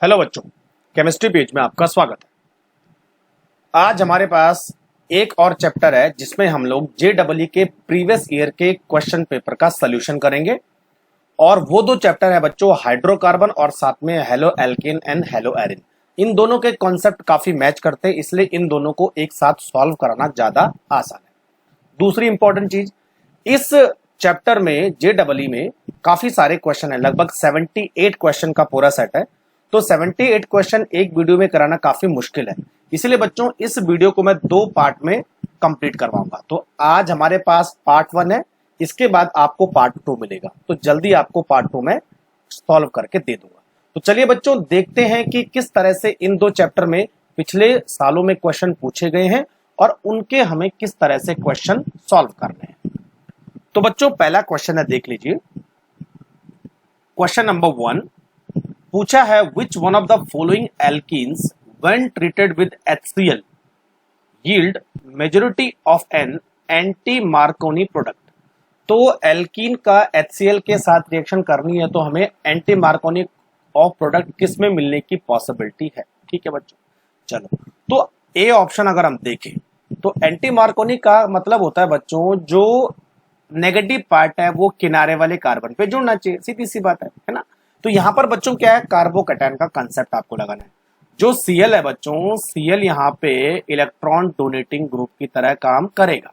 Hello बच्चों, chemistry page में आपका स्वागत है। आज हमारे पास एक और चैप्टर है जिसमें हम लोग जेईई के प्रीवियस ईयर के क्वेश्चन पेपर का सॉल्यूशन करेंगे। और वो दो चैप्टर है बच्चों, हाइड्रोकार्बन और साथ में हेलो एल्केन एंड हेलो एरिन। इन दोनों के कॉन्सेप्ट काफी मैच करते हैं, इसलिए इन दोनों को एक साथ सॉल्व कराना ज्यादा आसान है। दूसरी इंपॉर्टेंट चीज, इस चैप्टर में जेईई में काफी सारे क्वेश्चन है, लगभग 78 क्वेश्चन का पूरा सेट है। तो 78 क्वेश्चन एक वीडियो में कराना काफी मुश्किल है, इसलिए बच्चों इस वीडियो को मैं दो पार्ट में कंप्लीट करवाऊंगा। तो आज हमारे पास पार्ट 1 है, इसके बाद आपको पार्ट 2 मिलेगा, तो जल्दी आपको पार्ट 2 में सॉल्व करके दे दूंगा। तो चलिए बच्चों देखते हैं कि किस तरह से इन दो चैप्टर में पिछले सालों में क्वेश्चन पूछे गए हैं और उनके हमें किस तरह से क्वेश्चन सॉल्व करने हैं। तो बच्चों पहला क्वेश्चन है, देख लीजिए। क्वेश्चन नंबर 1 पूछा है, which one of the following alkenes when treated with HCl yield majority of an anti Markovnikov product. तो एल्कीन का HCl के साथ रिएक्शन करनी है तो हमें एंटी मार्कोनी ऑफ प्रोडक्ट किस में मिलने की पॉसिबिलिटी है। ठीक है बच्चों, चलो तो ए ऑप्शन अगर हम देखें तो एंटी मार्कोनी का मतलब होता है बच्चों, जो नेगेटिव पार्ट है वो किनारे वाले कार्बन पे जुड़ना चाहिए, सीधी सी बात है ना। तो यहां पर बच्चों क्या है, कार्बोकैटायन का कंसेप्ट आपको लगाना है। जो Cl है बच्चों, Cl यहां पे इलेक्ट्रॉन डोनेटिंग ग्रुप की तरह काम करेगा,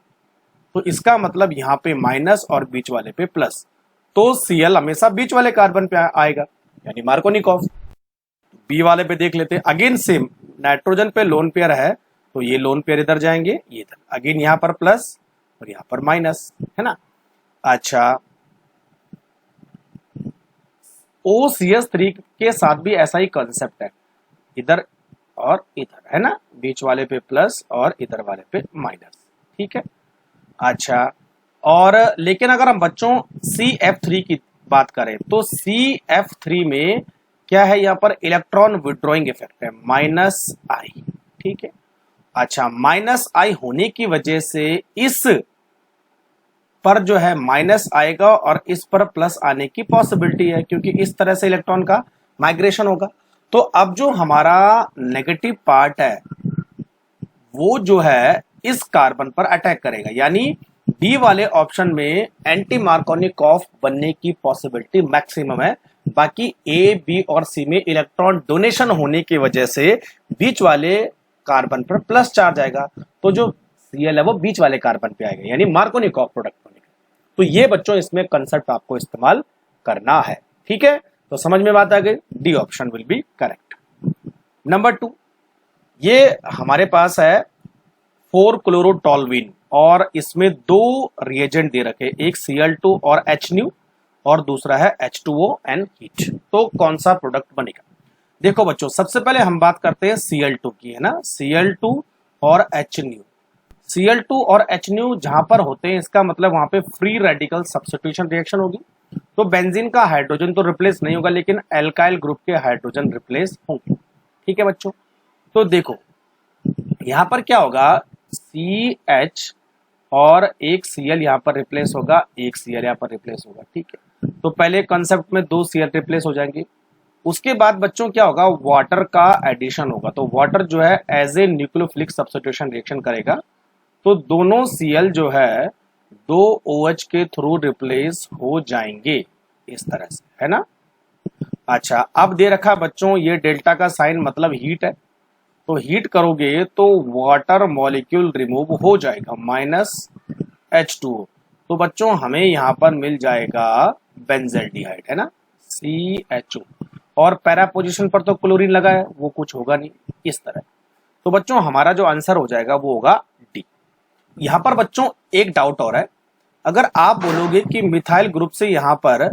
तो इसका मतलब यहां पे माइनस और बीच वाले पे प्लस, तो Cl हमेशा बीच वाले कार्बन पे आएगा, यानी मार्कोनिक ऑफ। बी वाले पे देख लेते हैं, अगेन सेम, नाइट्रोजन पे लोन पेयर है तो ये लोन पेयर इधर जाएंगे, ये इधर, अगेन यहां पर प्लस और यहां पर माइनस, है ना। अच्छा, OCH3 के साथ भी ऐसा ही कंसेप्ट है, इधर और इधर, है ना, बीच वाले पे प्लस और इधर वाले पे माइनस। ठीक है, अच्छा, और लेकिन अगर हम बच्चों CF3 की बात करें तो CF3 में क्या है, यहां पर इलेक्ट्रॉन विड्रॉइंग इफेक्ट है, -I। ठीक है, अच्छा, -I होने की वजह से इस पर जो है माइनस आएगा और इस पर प्लस आने की पॉसिबिलिटी है, क्योंकि इस तरह से इलेक्ट्रॉन का माइग्रेशन होगा। तो अब जो हमारा नेगेटिव पार्ट है वो जो है इस कार्बन पर अटैक करेगा, यानी डी वाले ऑप्शन में एंटी मार्कोनिक ऑफ बनने की पॉसिबिलिटी मैक्सिमम है। बाकी ए, बी और सी में इलेक्ट्रॉन डोनेशन होने की वजह से बीच वाले कार्बन पर प्लस चार्ज आएगा, तो जो Cl है वो बीच वाले कार्बन पे आएगा, यानी मार्कोनिक ऑफ प्रोडक्ट बनेगा। तो ये बच्चों इसमें कंसेप्ट आपको इस्तेमाल करना है। ठीक है, तो समझ में बात आ गई, D option will be correct. Number 2, ये हमारे पास है 4-क्लोरोटोल्यूइन और इसमें दो रिएजेंट दे रखे, एक Cl2 और HNu और दूसरा है H2O एंड हीट। तो कौन सा प्रोडक्ट बनेगा? देखो बच्चों, सबसे पहले हम बात करते हैं Cl2 की, है ना। Cl2 और HNu, Cl2 और HNu जहां पर होते हैं, इसका मतलब वहां पे फ्री रेडिकल सब्स्टिट्यूशन रिएक्शन होगी। तो बेंजीन का हाइड्रोजन तो रिप्लेस नहीं होगा, लेकिन एल्काइल ग्रुप के हाइड्रोजन रिप्लेस होंगे। ठीक है बच्चों, तो देखो यहां पर क्या होगा, CH और एक Cl यहां पर रिप्लेस होगा, एक Cl यहां पर रिप्लेस होगा। ठीक है, तो पहले कंसेप्ट में दो Cl रिप्लेस हो जाएंगे। उसके बाद बच्चों क्या होगा, वाटर का एडिशन होगा, तो वाटर जो है as a nucleophilic substitution reaction करेगा, तो दोनों Cl जो है दो OH के थ्रू रिप्लेस हो जाएंगे, इस तरह से, है ना। अच्छा, अब दे रखा बच्चों ये डेल्टा का साइन, मतलब हीट है, तो हीट करोगे तो वाटर मॉलिक्यूल रिमूव हो जाएगा, -H2O। तो बच्चों हमें यहां पर मिल जाएगा बेंजल्डिहाइड, है ना, CHO, और पैरा पोजीशन पर तो क्लोरीन लगा है, वो कुछ होगा नहीं, इस तरह। तो बच्चों हमारा जो आंसर हो जाएगा वो होगा डी। यहां पर बच्चों एक डाउट और है, अगर आप बोलोगे कि मिथाइल ग्रुप से यहां पर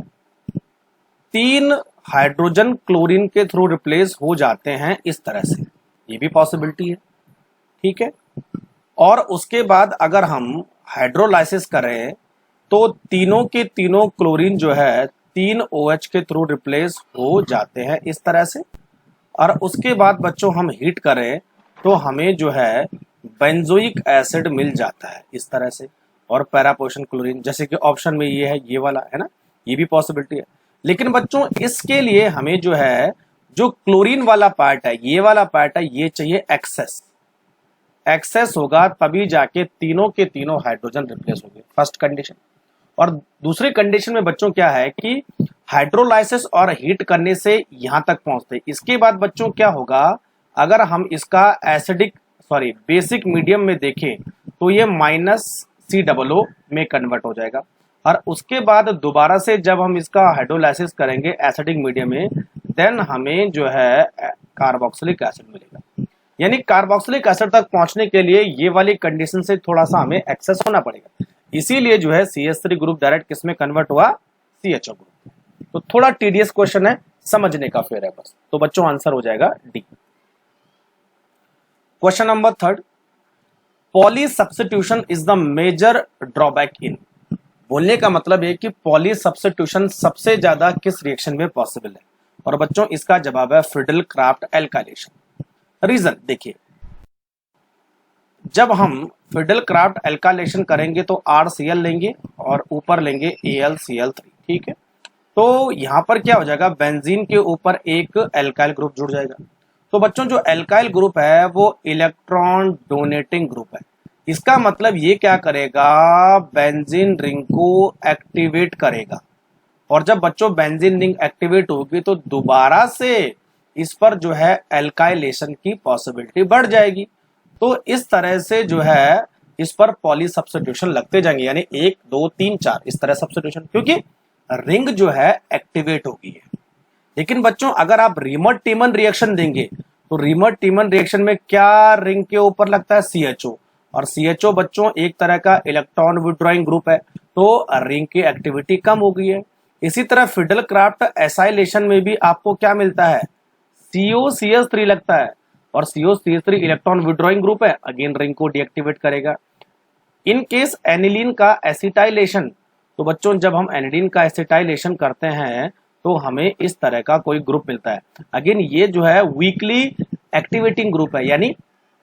3 हाइड्रोजन क्लोरीन के थ्रू रिप्लेस हो जाते हैं इस तरह से, ये भी पॉसिबिलिटी है। ठीक है, और उसके बाद अगर हम हाइड्रोलाइसिस करें तो तीनों के तीनों क्लोरीन जो है 3 OH के थ्रू रिप्लेस हो जाते हैं इस तरह से, और उसके बाद बच्चों हम हीट करें तो हमें जो है बेंजोइक एसिड मिल जाता है इस तरह से, और पैरा पोजीशन क्लोरीन, जैसे कि ऑप्शन में ये है, ये वाला, है ना, ये भी पॉसिबिलिटी है। लेकिन बच्चों इसके लिए हमें जो है जो क्लोरीन वाला पार्ट है, ये वाला पार्ट है, ये चाहिए एक्सेस। एक्सेस होगा तभी जाके तीनों के तीनों हाइड्रोजन रिप्लेस होंगे, फर्स्ट कंडीशन। और दूसरी कंडीशन में बच्चों क्या है कि हाइड्रोलाइसिस और हीट करने से यहां तक पहुंचते। इसके बाद बच्चों क्या होगा, अगर हम इसका बेसिक मीडियम में देखें तो ये -COO में कन्वर्ट हो जाएगा। और उसके बाद दोबारा से जब हम इसका हाइड्रोलाइसिस करेंगे एसिडिक मीडियम में, देन हमें जो है कार्बोक्सिलिक एसिड मिलेगा। यानी कार्बोक्सिलिक एसिड तक पहुंचने के लिए ये वाली कंडीशन से थोड़ा सा हमें एक्सेस होना पड़ेगा। इसीलिए जो है CH3 ग्रुप डायरेक्ट किस में कन्वर्ट हुआ, CHO ग्रुप। तो थोड़ा टीडीएस क्वेश्चन है, समझने का फेर है बस। तो बच्चों आंसर हो जाएगा D. Question number 3, poly substitution is the major drawback in. बोलने का मतलब है कि पॉली सब्स्टिट्यूशन सबसे ज्यादा किस रिएक्शन में पॉसिबल है, और बच्चों इसका जवाब है फ्रीडल क्राफ्ट एल्काइलेशन। रीजन देखिए, जब हम फ्रीडल क्राफ्ट एल्काइलेशन करेंगे तो RCl लेंगे और ऊपर लेंगे AlCl3, ठीक है। तो यहां पर क्या हो जाएगा, बेंजीन के ऊपर एक एल्काइल ग्रुप जुड़ जाएगा। तो बच्चों जो एल्काइल ग्रुप है वो इलेक्ट्रॉन डोनेटिंग ग्रुप है। इसका मतलब ये क्या करेगा, बेंजीन रिंग को एक्टिवेट करेगा। और जब बच्चों बेंजीन रिंग एक्टिवेट होगी तो दोबारा से इस पर जो है एल्काइलेशन की पॉसिबिलिटी बढ़ जाएगी। तो इस तरह से जो है इस पर पॉली सब्स्टिट्यूशन लगते जाएंगे, यानी 1 2 3 4 इस तरह सब्स्टिट्यूशन, क्योंकि रिंग जो है एक्टिवेट होगी है। लेकिन बच्चों अगर आप रीमर टीमन रिएक्शन देंगे तो रीमर टीमन रिएक्शन में क्या रिंग के ऊपर लगता है, CHO। और CHO बच्चों एक तरह का इलेक्ट्रॉन विड्रॉइंग ग्रुप है, तो रिंग की एक्टिविटी कम हो गई है। इसी तरह फ्रीडल क्राफ्ट एसाइलेशन में भी आपको क्या मिलता है, COCH3 लगता है, और COCH3 इलेक्ट्रॉन विड्रॉइंग ग्रुप है, अगेन रिंग को डीएक्टिवेट करेगा। इन केस एनिलीन का एसिटाइलेशन, तो बच्चों जब हम एनिलीन का एसिटाइलेशन करते हैं तो हमें इस तरह का कोई ग्रुप मिलता है। अगेन ये जो है वीकली एक्टिवेटिंग ग्रुप है, यानी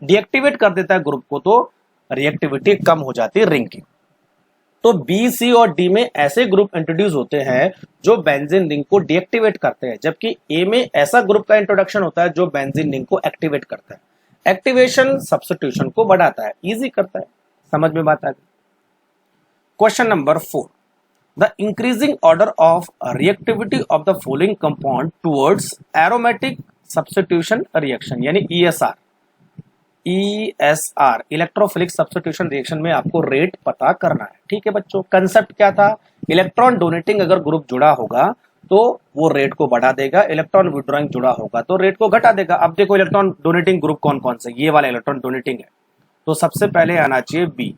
डीएक्टिवेट कर देता है ग्रुप को, तो रिएक्टिविटी कम हो जाती है रिंग की। तो बी, सी और डी में ऐसे ग्रुप इंट्रोड्यूस होते हैं जो बेंजीन रिंग को डीएक्टिवेट करते हैं, जबकि ए में ऐसा ग्रुप का इंट्रोडक्शन होता है जो बेंजीन रिंग को एक्टिवेट करता है। एक्टिवेशन सब्स्टिट्यूशन को बढ़ाता है, इजी करता है। समझ में बात आ गई। Question number 4, the increasing order of reactivity of the following compound towards aromatic substitution reaction, यानी ESR। इलेक्ट्रोफिलिक सब्स्टिट्यूशन रिएक्शन में आपको रेट पता करना है, ठीक है बच्चों। कंसेप्ट क्या था, इलेक्ट्रॉन डोनेटिंग अगर ग्रुप जुड़ा होगा तो वो रेट को बढ़ा देगा, इलेक्ट्रॉन विड्रॉइंग जुड़ा होगा तो रेट को घटा देगा। अब देखो इलेक्ट्रॉन डोनेटिंग ग्रुप कौन कौन से, ये वाला इलेक्ट्रॉन डोनेटिंग है, तो सबसे पहले आना चाहिए बी,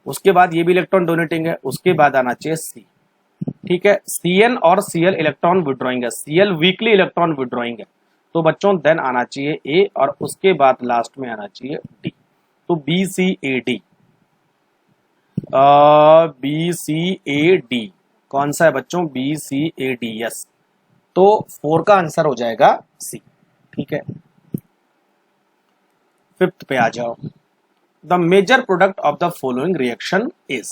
उसके बाद ये भी इलेक्ट्रॉन डोनेटिंग है, उसके बाद आना चाहिए सी, ठीक है। Cn और Cl इलेक्ट्रॉन विड्रॉइंग है, Cl वीकली इलेक्ट्रॉन विड्रॉइंग है, तो बच्चों देन आना चाहिए ए, और उसके बाद लास्ट में आना चाहिए डी। तो BCAD, BCAD कौन सा है बच्चों, BCAD, यस। तो 4 का आंसर हो जाएगा सी, ठीक है। 5th पे आ जाओ, the major product of the following reaction is.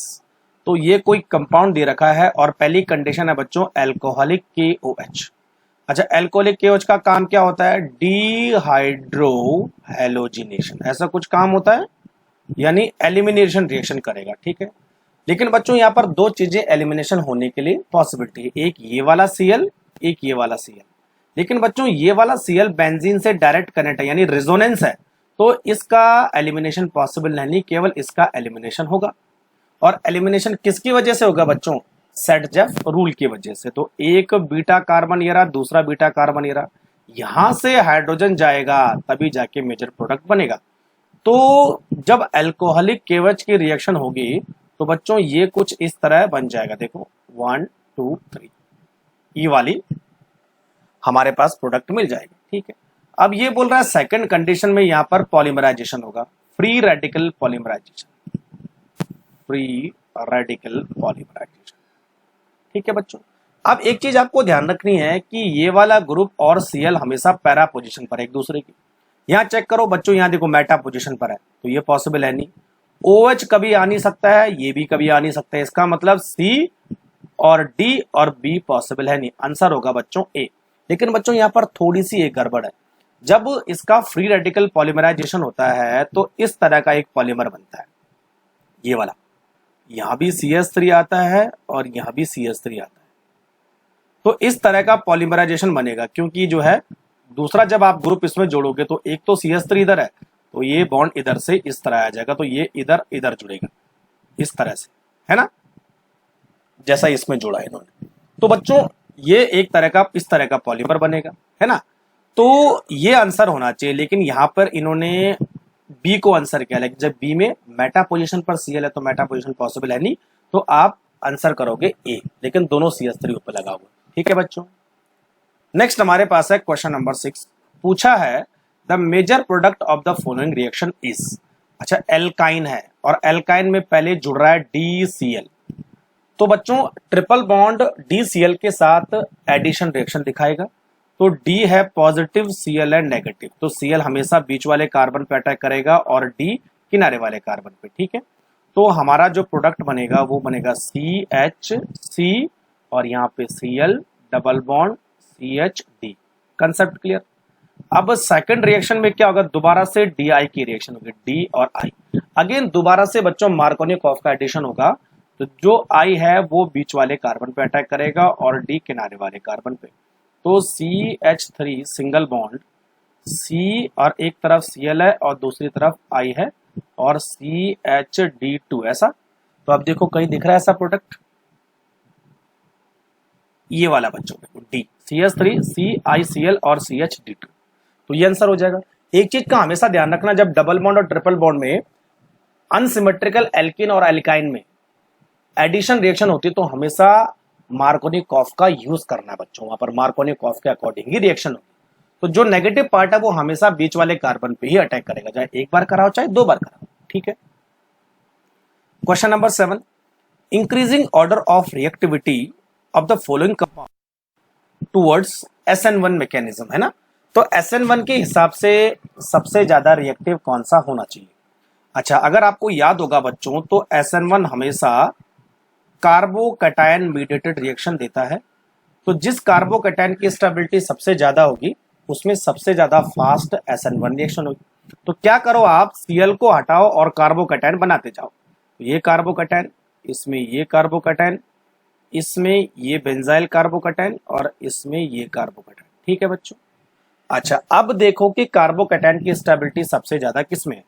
तो ये कोई कंपाउंड दे रखा है और पहली कंडीशन है बच्चों एल्कोहलिक KOH। अच्छा, एल्कोहलिक KOH का काम क्या होता है, डिहाइड्रो हैलोजिनेशन, ऐसा कुछ काम होता है, यानी एलिमिनेशन रिएक्शन करेगा, ठीक है। लेकिन बच्चों यहाँ पर 2 चीजें एलिमिनेशन होने के लिए पॉसिबिलिटी है, एक ये वाला Cl, एक ये वाला Cl। लेकिन बच्चों ये वाला Cl बेंजीन से डायरेक्ट कनेक्ट है, यानी रेजोनेंस है, तो इसका एलिमिनेशन पॉसिबल नहीं, केवल इसका एलिमिनेशन होगा। और एलिमिनेशन किसकी वजह से होगा बच्चों, सेट-जेफ रूल की वजह से। तो एक बीटा कार्बन ये रहा, दूसरा बीटा कार्बन ये रहा, यहां से हाइड्रोजन जाएगा तभी जाके मेजर प्रोडक्ट बनेगा। तो जब एल्कोहलिक KOH की रिएक्शन होगी तो बच्चों ये कुछ इस तरह बन जाएगा, देखो 1 2 3, ये वाली हमारे पास प्रोडक्ट मिल जाएगी, ठीक है। अब ये बोल रहा है सेकंड कंडीशन में यहां पर पॉलीमराइजेशन होगा, free radical polymerisation, free radical polymerisation, ठीक है बच्चों। अब एक चीज आपको ध्यान रखनी है कि ये वाला ग्रुप और Cl हमेशा पैरा पोजीशन पर है एक दूसरे की। यहां चेक करो बच्चों, यहां देखो मेटा पोजीशन पर है, तो ये पॉसिबल है नहीं। OH कभी आ नहीं सकता है, ये भी कभी आ नहीं सकता है, इसका मतलब C और D और B पॉसिबल है नहीं। आंसर होगा बच्चों ए। लेकिन बच्चों यहाँ पर थोड़ी सी एक गड़बड़ है, जब इसका फ्री रेडिकल पॉलीमराइजेशन होता है तो इस तरह का एक पॉलीमर बनता है, ये वाला, यहां भी CH3 आता है और यहां भी CH3 आता है। तो इस तरह का पॉलीमराइजेशन बनेगा, क्योंकि जो है दूसरा जब आप ग्रुप इसमें जोड़ोगे तो एक तो CH3 इधर है, तो ये बॉन्ड इधर से इस तरह आ जाएगा, तो ये इधर इधर जुड़ेगा इस तरह से, है ना, जैसा इसमें जोड़ा है इन्होंने। तो बच्चों ये एक तरह का इस तरह का पॉलीमर बनेगा, है ना। तो ये आंसर होना चाहिए, लेकिन यहां पर इन्होंने बी को आंसर किया, लेकिन जब बी में मेटा पोजीशन पर Cl है तो मेटा पोजीशन पॉसिबल है नहीं, तो आप आंसर करोगे ए, लेकिन दोनों CH3 ऊपर लगा हुआ। ठीक है बच्चों, नेक्स्ट हमारे पास है क्वेश्चन नंबर 6। पूछा है the major product of the following reaction is. अच्छा, एल्काइन है और एल्काइन में पहले जुड़ रहा है DCl, तो बच्चों ट्रिपल बॉन्ड DCl के साथ एडिशन रिएक्शन दिखाएगा। तो D है पॉजिटिव, Cl है नेगेटिव, तो Cl हमेशा बीच वाले कार्बन पे अटैक करेगा और D किनारे वाले कार्बन पे। ठीक है, तो हमारा जो प्रोडक्ट बनेगा वो बनेगा CH और यहाँ पे Cl double bond CHD। Concept clear. अब सेकंड रिएक्शन में क्या होगा, दोबारा से DI की रिएक्शन होगी, D और I। अगेन दोबारा से बच्चों मार्कोनिकॉफ का एडिशन होगा, तो जो I है वो बीच वाले कार्बन पे अटैक करेगा और D किनारे वाले कार्बन पे। तो CH3 सिंगल बॉन्ड C और एक तरफ Cl है और दूसरी तरफ I है और CHD2 ऐसा। तो अब देखो कहीं दिख रहा है ऐसा प्रोडक्ट, ये वाला बच्चों देखो D, CH3 CiCl और CHD2, तो ये आंसर हो जाएगा। एक चीज का हमेशा ध्यान रखना, जब डबल बॉन्ड और ट्रिपल बॉन्ड में अनसिमेट्रिकल एल्किन और एल्काइन में एडिशन रिएक्शन होती है तो हमेशा मार्कोनिकॉफ का यूज करना है बच्चों, वहां पर मार्कोनिकॉफ के अकॉर्डिंग ही रिएक्शन होगी। तो जो नेगेटिव पार्ट है वो हमेशा बीच वाले कार्बन पे ही अटैक करेगा, चाहे एक बार कराओ चाहे दो बार कराओ। ठीक है, question number 7। Increasing order of reactivity of the following compound towards SN1 mechanism, है ना। तो SN1 के हिसाब से सबसे ज्यादा रिएक्टिव कौन सा होना चाहिए। अच्छा, अगर आपको याद होगा बच्चों तो SN1 हमेशा कार्बोकैटायन मीडिएटेड रिएक्शन देता है, तो जिस कार्बोकैटायन की स्टेबिलिटी सबसे ज्यादा होगी उसमें सबसे ज्यादा फास्ट SN1 रिएक्शन होगी। तो क्या करो आप, Cl को हटाओ और कार्बोकैटायन बनाते जाओ। ये कार्बोकैटायन, इसमें ये कार्बोकैटायन, इसमें ये बेंजाइल कार्बोकैटायन और इसमें ये कार्बोकैटायन। ठीक है बच्चों। अच्छा, अब देखो कि कार्बोकैटायन की स्टेबिलिटी सबसे ज्यादा किसमें है।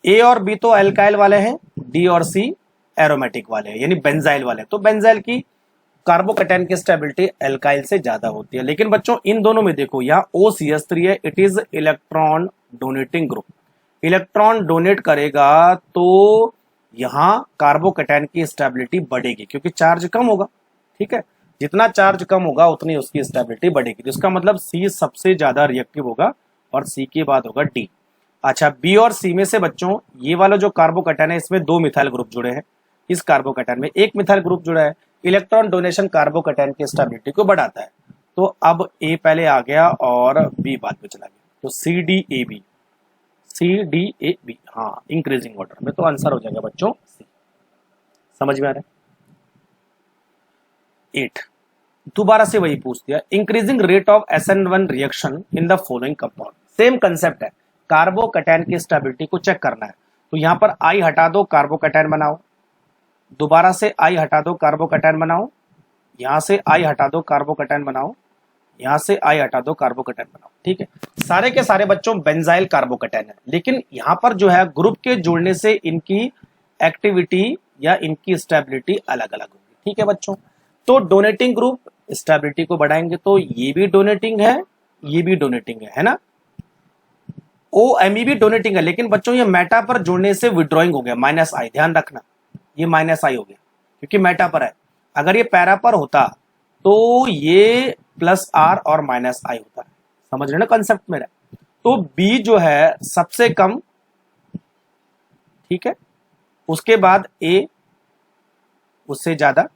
A और B तो एल्काइल वाले हैं, D और C एरोमेटिक वाले हैं, यानी बेंजाइल वाले। तो बेंजाइल की कार्बोकैटायन की स्टेबिलिटी एल्काइल से ज्यादा होती है। लेकिन बच्चों इन दोनों में देखो, यहाँ OCH3 है, it is electron donating group, electron donate करेगा तो यहाँ कार्बोकैटायन की स्टेबिलिटी बढ़ेगी क्योंकि चार्ज कम होगा। ठीक है, जितना चार्ज कम होगा उतनी उसकी स्टेबिलिटी बढ़ेगी, जिसका मतलब C सबसे ज्यादा रिएक्टिव होगा और C के बाद होगा D। अच्छा, B और C में से बच्चों ये वाला जो कार्बोकैटायन है इसमें दो मिथाइल ग्रुप जुड़े हैं, इस कार्बोकैटायन में एक मिथाइल ग्रुप जुड़ा है। इलेक्ट्रॉन डोनेशन कार्बोकैटायन की स्टेबिलिटी को बढ़ाता है, तो अब A पहले आ गया और B बाद में चला गया, तो CDAB, CDAB, हाँ इंक्रीजिंग ऑर्डर में, तो आंसर हो जाएगा बच्चों C। समझ में आ रहा है। 8 दोबारा से वही पूछ दिया, increasing rate of SN1 reaction in the following compound. Same concept है, कार्बोकैटायन की स्टेबिलिटी को चेक करना है। तो यहां पर I हटा दो, कार्बोकैटायन बनाओ, दोबारा से I हटा दो, कार्बोकैटायन बनाओ, यहां से I हटा दो, कार्बोकैटायन बनाओ, यहां से I हटा दो, कार्बोकैटायन बनाओ। ठीक है, सारे के सारे बच्चों बेंजाइल कार्बोकैटायन है, लेकिन यहां पर जो है ग्रुप के जुड़ने से इनकी एक्टिविटी या इनकी स्टेबिलिटी अलग अलग होगी। ठीक है बच्चों, तो डोनेटिंग ग्रुप स्टेबिलिटी को बढ़ाएंगे, तो ये भी डोनेटिंग है, ये भी डोनेटिंग है ना। OMe भी डोनेटिंग है, लेकिन बच्चों ये मेटा पर जुड़ने से विड्रॉइंग हो गया, -I, ध्यान रखना ये -I हो गया क्योंकि मेटा पर है। अगर ये पैरा पर होता तो ये +R और -I होता है। समझ रहे ना कंसेप्ट मेरा। तो B जो है सबसे कम, ठीक है, उसके बाद A उससे ज्यादा,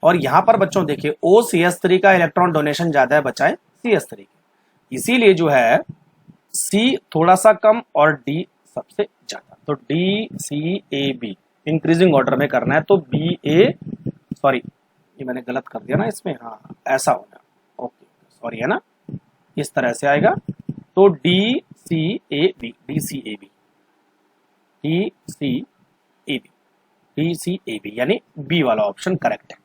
और यहां पर बच्चों देखिए OCH3 का इलेक्ट्रॉन डोनेशन ज्यादा है बचाए CH3 के, इसीलिए जो है C थोड़ा सा कम और D सबसे ज्यादा। तो DCAB इंक्रीजिंग ऑर्डर में करना है, तो BA, सॉरी ये मैंने गलत कर दिया ना इसमें, हाँ ऐसा होना, ओके सॉरी है ना, इस तरह से आएगा। तो DCAB, DCAB, DCAB, DCAB यानी बी वाला ऑप्शन करेक्ट है।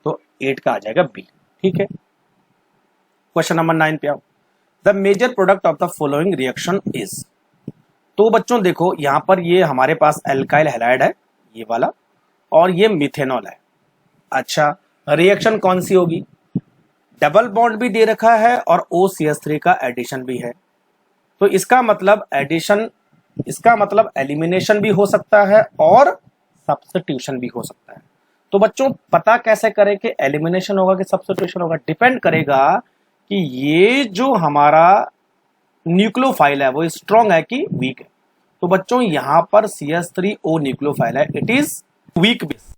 तो 8 का आ जाएगा बी। ठीक है, क्वेश्चन नंबर 9 पे आओ। The major product of the following reaction is. तो बच्चों देखो यहां पर ये हमारे पास एल्काइल हैलाइड है ये वाला, और ये मिथेनॉल है। अच्छा, रिएक्शन कौन सी होगी? डबल बॉन्ड भी दे रखा है और OCH3 का एडिशन भी है। तो इसका मतलब एडिशन, इसका मतलब एलिमिनेशन भी हो सकता है और सब्स्टिट्यूशन भी हो सकता है। तो बच्चों पता कैसे करें कि एलिमिनेशन होगा कि सब्स्टिट्यूशन होगा? डिपेंड करेगा कि ये जो हमारा न्यूक्लियोफाइल है वो स्ट्रॉन्ग है कि वीक है। तो बच्चों यहां पर CH3O न्यूक्लियोफाइल है, इट इज वीक बेस।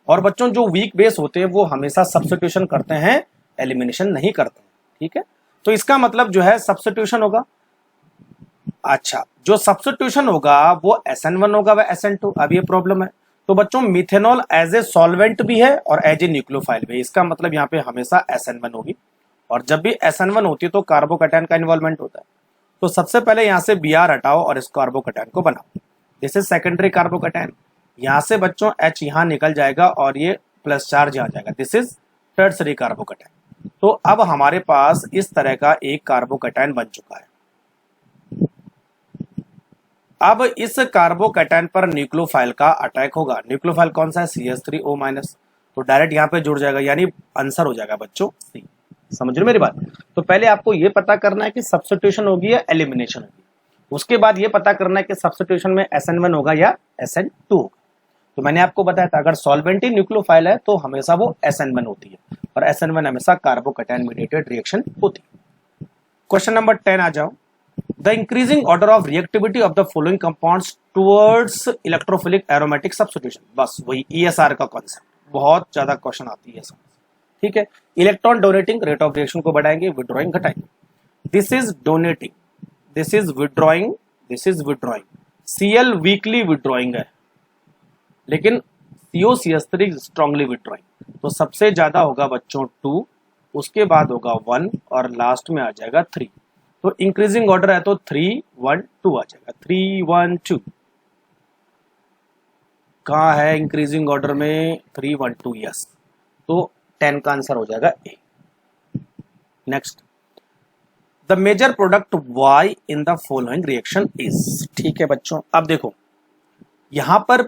और बच्चों जो वीक बेस होते हैं वो हमेशा सब्स्टिट्यूशन करते हैं, एलिमिनेशन नहीं करते। ठीक है, तो इसका मतलब जो है सब्स्टिट्यूशन होगा। अच्छा, जो सब्स्टिट्यूशन होगा वो SN1 होगा व SN2। अब ये प्रॉब्लम है। तो बच्चों मिथेनॉल एज ए सॉल्वेंट भी है और एज ए न्यूक्लियोफाइल भी है, इसका मतलब यहाँ पे हमेशा SN1 होगी। और जब भी SN1 होती है तो कार्बोकैटायन का इन्वॉल्वमेंट होता है। तो सबसे पहले यहाँ से Br हटाओ और इस कार्बोकैटायन को बनाओ। This is secondary carbocation. यहाँ से बच्चों H यहाँ निकल जाएगा और ये प्लस चार्ज यहाँ जाएगा। This is tertiary carbocation. तो अब हमारे पास इस तरह का एक कार्बोकैटायन बन चुका है। अब इस कार्बोकैटायन पर न्यूक्लियोफाइल का अटैक होगा। न्यूक्लियोफाइल कौन सा है? CH3O-। तो डायरेक्ट यहाँ पे जुड़ जाएगा, यानी आंसर हो जाएगा बच्चों सी। समझ रहे मेरी बात? तो पहले आपको ये पता करना है कि सब्स्टिट्यूशन होगी या एलिमिनेशन होगी। उसके बाद ये पता करना है कि सब्स्टिट्यूशन में SN1 होगा या SN2 होगा। तो मैंने आपको बताया था अगर सॉल्वेंट ही न्यूक्लियोफाइल है तो हमेशा वो SN1 होती है, और SN1 हमेशा कार्बोकैटायन मीडिएटेड रिएक्शन होती है। क्वेश्चन नंबर 10 आ जाओ। The increasing order of reactivity of the following compounds towards electrophilic aromatic substitution। बस वही ESR का कॉन्सेप्ट, बहुत ज्यादा क्वेश्चन आती है। ठीक है, electron donating rate of reaction को बढ़ाएंगे, विड्रॉइंग घटाएंगे। This is donating, this is withdrawing, this is withdrawing. Cl weekly withdrawing है, लेकिन COCH3 स्ट्रांगली विड्रॉइंग। तो सबसे ज्यादा होगा बच्चों 2, उसके बाद होगा 1 और लास्ट में आ जाएगा 3। तो इंक्रीजिंग ऑर्डर है तो 3 1 2 आ जाएगा। 3 1 2 कहाँ है इंक्रीजिंग ऑर्डर में? 3 1 2, यस। तो 10 का आंसर हो जाएगा A. Next, the major product Y in the following reaction is. ठीक है बच्चों, अब देखो यहां पर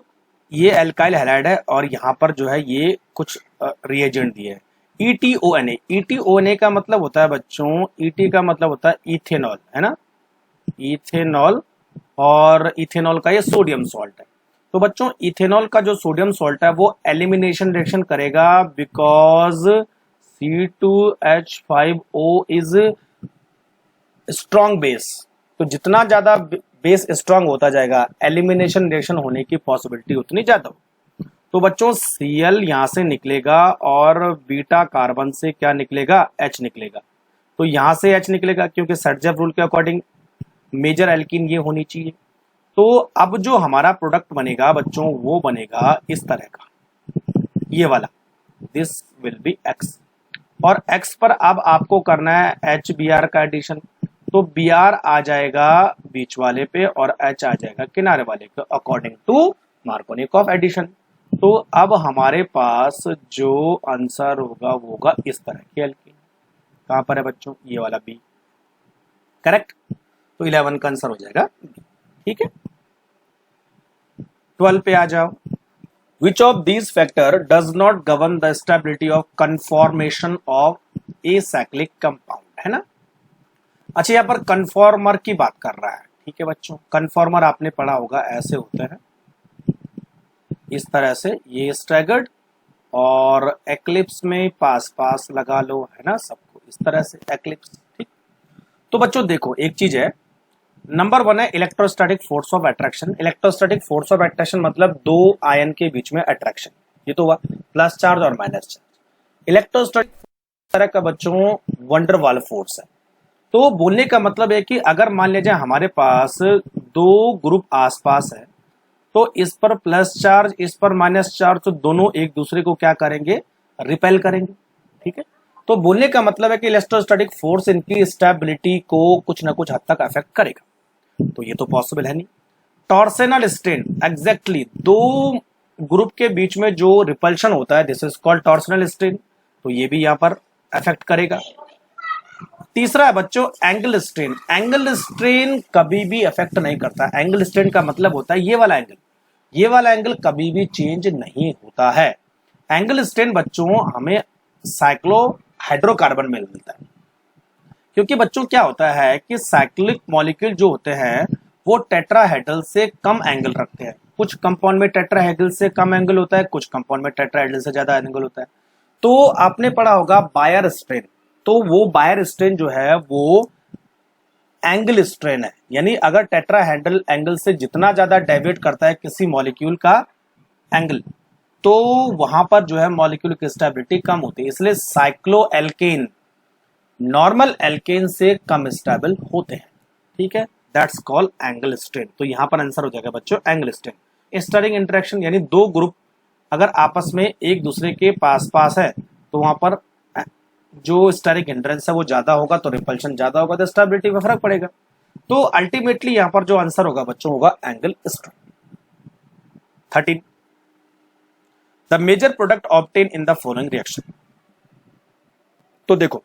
ये एल्काइल हैलाइड है और यहां पर जो है ये कुछ रिएजेंट दिए है। ETONA, ETONA का मतलब होता है बच्चों, ET का मतलब होता है इथेनॉल, है ना, इथेनॉल। और इथेनॉल का ये सोडियम सॉल्ट है। तो बच्चों इथेनॉल का जो सोडियम सॉल्ट है वो एलिमिनेशन रिएक्शन करेगा, because C2H5O is strong base. तो जितना ज्यादा बेस स्ट्रॉन्ग होता जाएगा एलिमिनेशन रिएक्शन होने की पॉसिबिलिटी उतनी ज्यादा हो। तो बच्चों Cl यहां से निकलेगा और बीटा कार्बन से क्या निकलेगा? H निकलेगा। तो यहां से H निकलेगा क्योंकि सर्जेव रूल के अकॉर्डिंग मेजर एल्कीन ये होनी चाहिए। तो अब जो हमारा प्रोडक्ट बनेगा बच्चों वो बनेगा इस तरह का, ये वाला। दिस विल बी X, और X पर अब आपको करना है HBr का एडिशन। तो Br आ जाएगा बीच वाले पे और H आ जाएगा किनारे वाले पे, अकॉर्डिंग टू मार्कोनिकॉफ एडिशन। तो अब हमारे पास जो आंसर होगा वो होगा इस तरह की एल्कीन। कहां पर है बच्चों? ये वाला बी, करेक्ट। तो 11 का आंसर हो जाएगा बी। ठीक है, 12 पे आ जाओ। Which of these factor does not govern the stability of conformation of acyclic compound, है ना। अच्छा, यहाँ पर कन्फॉर्मर की बात कर रहा है। ठीक है बच्चों, कन्फॉर्मर आपने पढ़ा होगा, ऐसे होते हैं इस तरह से, ये स्टैगर्ड और एक्लिप्स में पास पास लगा लो, है ना, सबको इस तरह से एक्लिप्स। ठीक, तो बच्चों देखो एक चीज है, नंबर 1 है electrostatic force of attraction. Electrostatic force of attraction मतलब दो आयन के बीच में अट्रैक्शन, ये तो हुआ, प्लस चार्ज और माइनस चार्ज। इलेक्ट्रोस्टैटिक तरह का बच्चों वंडर वाल फोर्स है। तो बोलने का मतलब है कि अगर मान लीजिए हमारे पास दो ग्रुप आसपास है, तो इस पर प्लस चार्ज, इस पर माइनस चार्ज, तो दोनों एक दूसरे को क्या करेंगे? रिपेल करेंगे। ठीक है, तो बोलने का मतलब है कि इलेक्ट्रोस्टैटिक फोर्स इनकी स्टेबिलिटी को कुछ ना कुछ हद तक अफेक्ट करेगा, तो ये तो पॉसिबल है नहीं। टॉर्सनल स्ट्रेन, एग्जैक्टली दो ग्रुप के बीच में जो रिपल्शन होता है this is called torsional strain, तो ये भी यहां पर अफेक्ट करेगा। तीसरा है बच्चों एंगल स्ट्रेन। एंगल स्ट्रेन कभी भी अफेक्ट नहीं करता। एंगल स्ट्रेन का मतलब होता है ये वाला एंगल, ये वाला एंगल कभी भी चेंज नहीं होता है। एंगल स्ट्रेन बच्चों हमें साइक्लो हाइड्रोकार्बन में मिलता है, क्योंकि बच्चों क्या होता है कि साइक्लिक मॉलिक्यूल जो होते हैं वो टेट्राहेड्रल से कम एंगल रखते हैं। कुछ कंपाउंड में टेट्राहेड्रल से कम एंगल होता है, कुछ कंपाउंड में टेट्राहेड्रल से ज्यादा एंगल होता है। तो आपने पढ़ा होगा बायर स्ट्रेन, तो वो बायर स्ट्रेन जो है वो एंगल स्ट्रेन है, यानी अगर टेट्राहेड्रल एंगल से जितना ज्यादा डेविएट करता है किसी मॉलिक्यूल का एंगल, तो वहां पर जो है मॉलिक्यूल की स्टेबिलिटी कम होती है। इसलिए साइक्लोएल्केन नॉर्मल एल्केन से कम स्टेबल होते हैं, ठीक है, दैट्स कॉल्ड एंगल स्ट्रेन। तो यहां पर आंसर हो जाएगा बच्चों एंगल स्ट्रेन। स्टरिंग इंटरेक्शन यानी दो ग्रुप अगर आपस में एक दूसरे के पास पास है तो वहां पर जो स्टरिंग हिंड्रेंस है वो ज्यादा होगा, तो रिपल्शन ज्यादा होगा, तो स्टेबिलिटी में फर्क पड़ेगा। तो अल्टीमेटली यहां पर जो आंसर होगा बच्चों होगा angle strain. 13 the major product obtain in the following reaction. तो देखो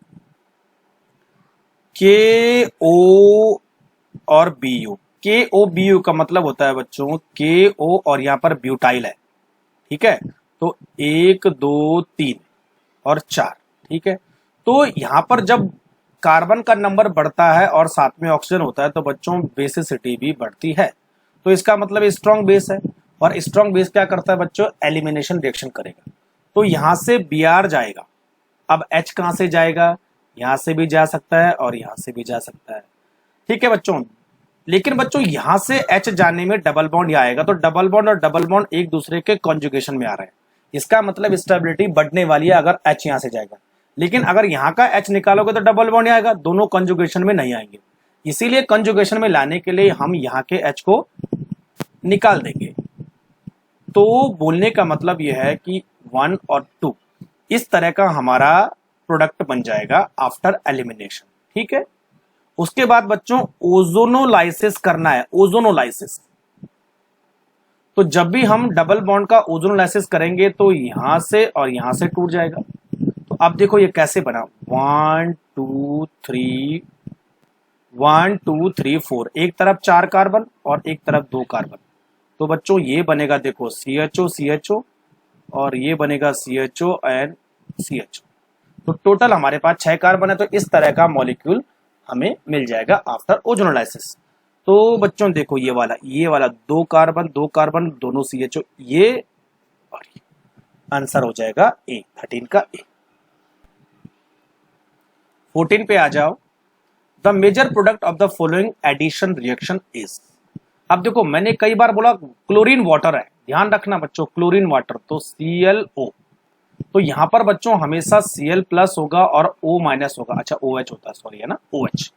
के ओ और बी यू, के ओ बी यू का मतलब होता है बच्चों के ओ और यहां पर ब्यूटाइल है, ठीक है, तो 1 2 3 और 4, ठीक है। तो यहां पर जब कार्बन का नंबर बढ़ता है और साथ में ऑक्सीजन होता है तो बच्चों बेसिसिटी भी बढ़ती है, तो इसका मतलब स्ट्रॉन्ग बेस है, और स्ट्रॉन्ग बेस क्या करता है बच्चों एलिमिनेशन रिएक्शन करेगा। तो यहां से Br जाएगा, अब H कहां से जाएगा, यहां से भी जा सकता है और यहां से भी जा सकता है, ठीक है बच्चों। लेकिन बच्चों यहां से H जाने में डबल बॉन्ड आएगा, तो डबल बॉन्ड और डबल बॉन्ड एक दूसरे के कॉन्जुगेशन में आ रहे हैं, इसका मतलब स्टेबिलिटी बढ़ने वाली है अगर H यहां से जाएगा। लेकिन अगर यहां का H निकालोगे तो डबल बॉन्ड आएगा, दोनों कॉन्जुगेशन में नहीं आएंगे, इसीलिए कॉन्जुगेशन में लाने के लिए हम यहाँ के H को निकाल देंगे। तो बोलने का मतलब यह है कि 1 और 2 इस तरह का हमारा प्रोडक्ट बन जाएगा आफ्टर एलिमिनेशन, ठीक है। उसके बाद बच्चों ओजोनोलाइसिस करना है, ओजोनोलाइसिस। तो जब भी हम डबल बॉन्ड का ओजोनोलाइसिस करेंगे तो यहां से और यहां से टूट जाएगा। तो अब देखो ये कैसे बना, 1 2 3 1 2 3 4, एक तरफ 4 कार्बन और एक तरफ 2 कार्बन, तो बच्चों ये बनेगा देखो CHO CHO और ये बनेगा CHO एंड CHO, तो टोटल हमारे पास 6 कार्बन है। तो इस तरह का मॉलिक्यूल हमें मिल जाएगा आफ्टर ओजोनोलाइसिस। तो बच्चों देखो ये वाला 2 कार्बन दोनों CHO, ये और ये आंसर हो जाएगा ए, 13 का ए। 14 पे आ जाओ, the major product of the following addition reaction is. अब देखो मैंने कई बार बोला क्लोरीन वाटर है, ध्यान रखना बच्चों क्लोरीन वाटर, तो ClO, तो यहां पर बच्चों हमेशा Cl प्लस होगा और O माइनस होगा, अच्छा OH होता है, सॉरी है ना OH।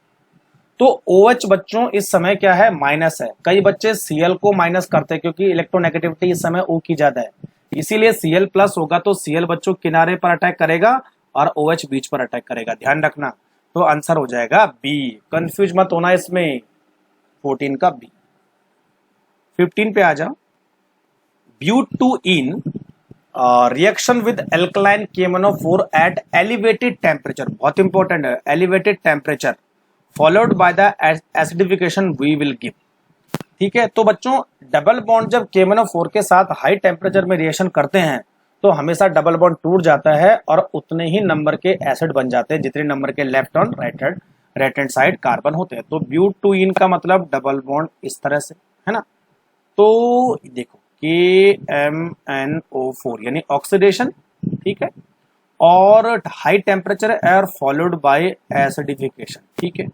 तो OH बच्चों इस समय क्या है माइनस है, कई बच्चे Cl को माइनस करते हैं क्योंकि इलेक्ट्रोनेगेटिविटी इस समय O की ज्यादा है, इसीलिए Cl प्लस होगा, तो Cl बच्चों किनारे पर अटैक करेगा और OH बीच पर अटैक करेगा, ध्यान रखना। तो आंसर हो जाएगा बी, कंफ्यूज मत होना इसमें, 14 का बी। 15 पे आ जाओ, butyne reaction with alkaline KMnO4 at elevated temperature, बहुत इंपॉर्टेंट है, elevated temperature followed by the acidification we will give, ठीक है। तो बच्चों डबल बॉन्ड जब KMnO4 के साथ हाई टेम्परेचर में रिएक्शन करते हैं तो हमेशा डबल बॉन्ड टूट जाता है और उतने ही नंबर के एसिड बन जाते हैं जितने नंबर के लेफ्ट और राइट हैंड साइड कार्बन होते हैं। तो ब्यूटूइन का मतलब डबल बॉन्ड इस तरह से है ना। तो देखो KMnO4 यानी ऑक्सीडेशन, ठीक है, और high temperature air followed by acidification, ठीक है।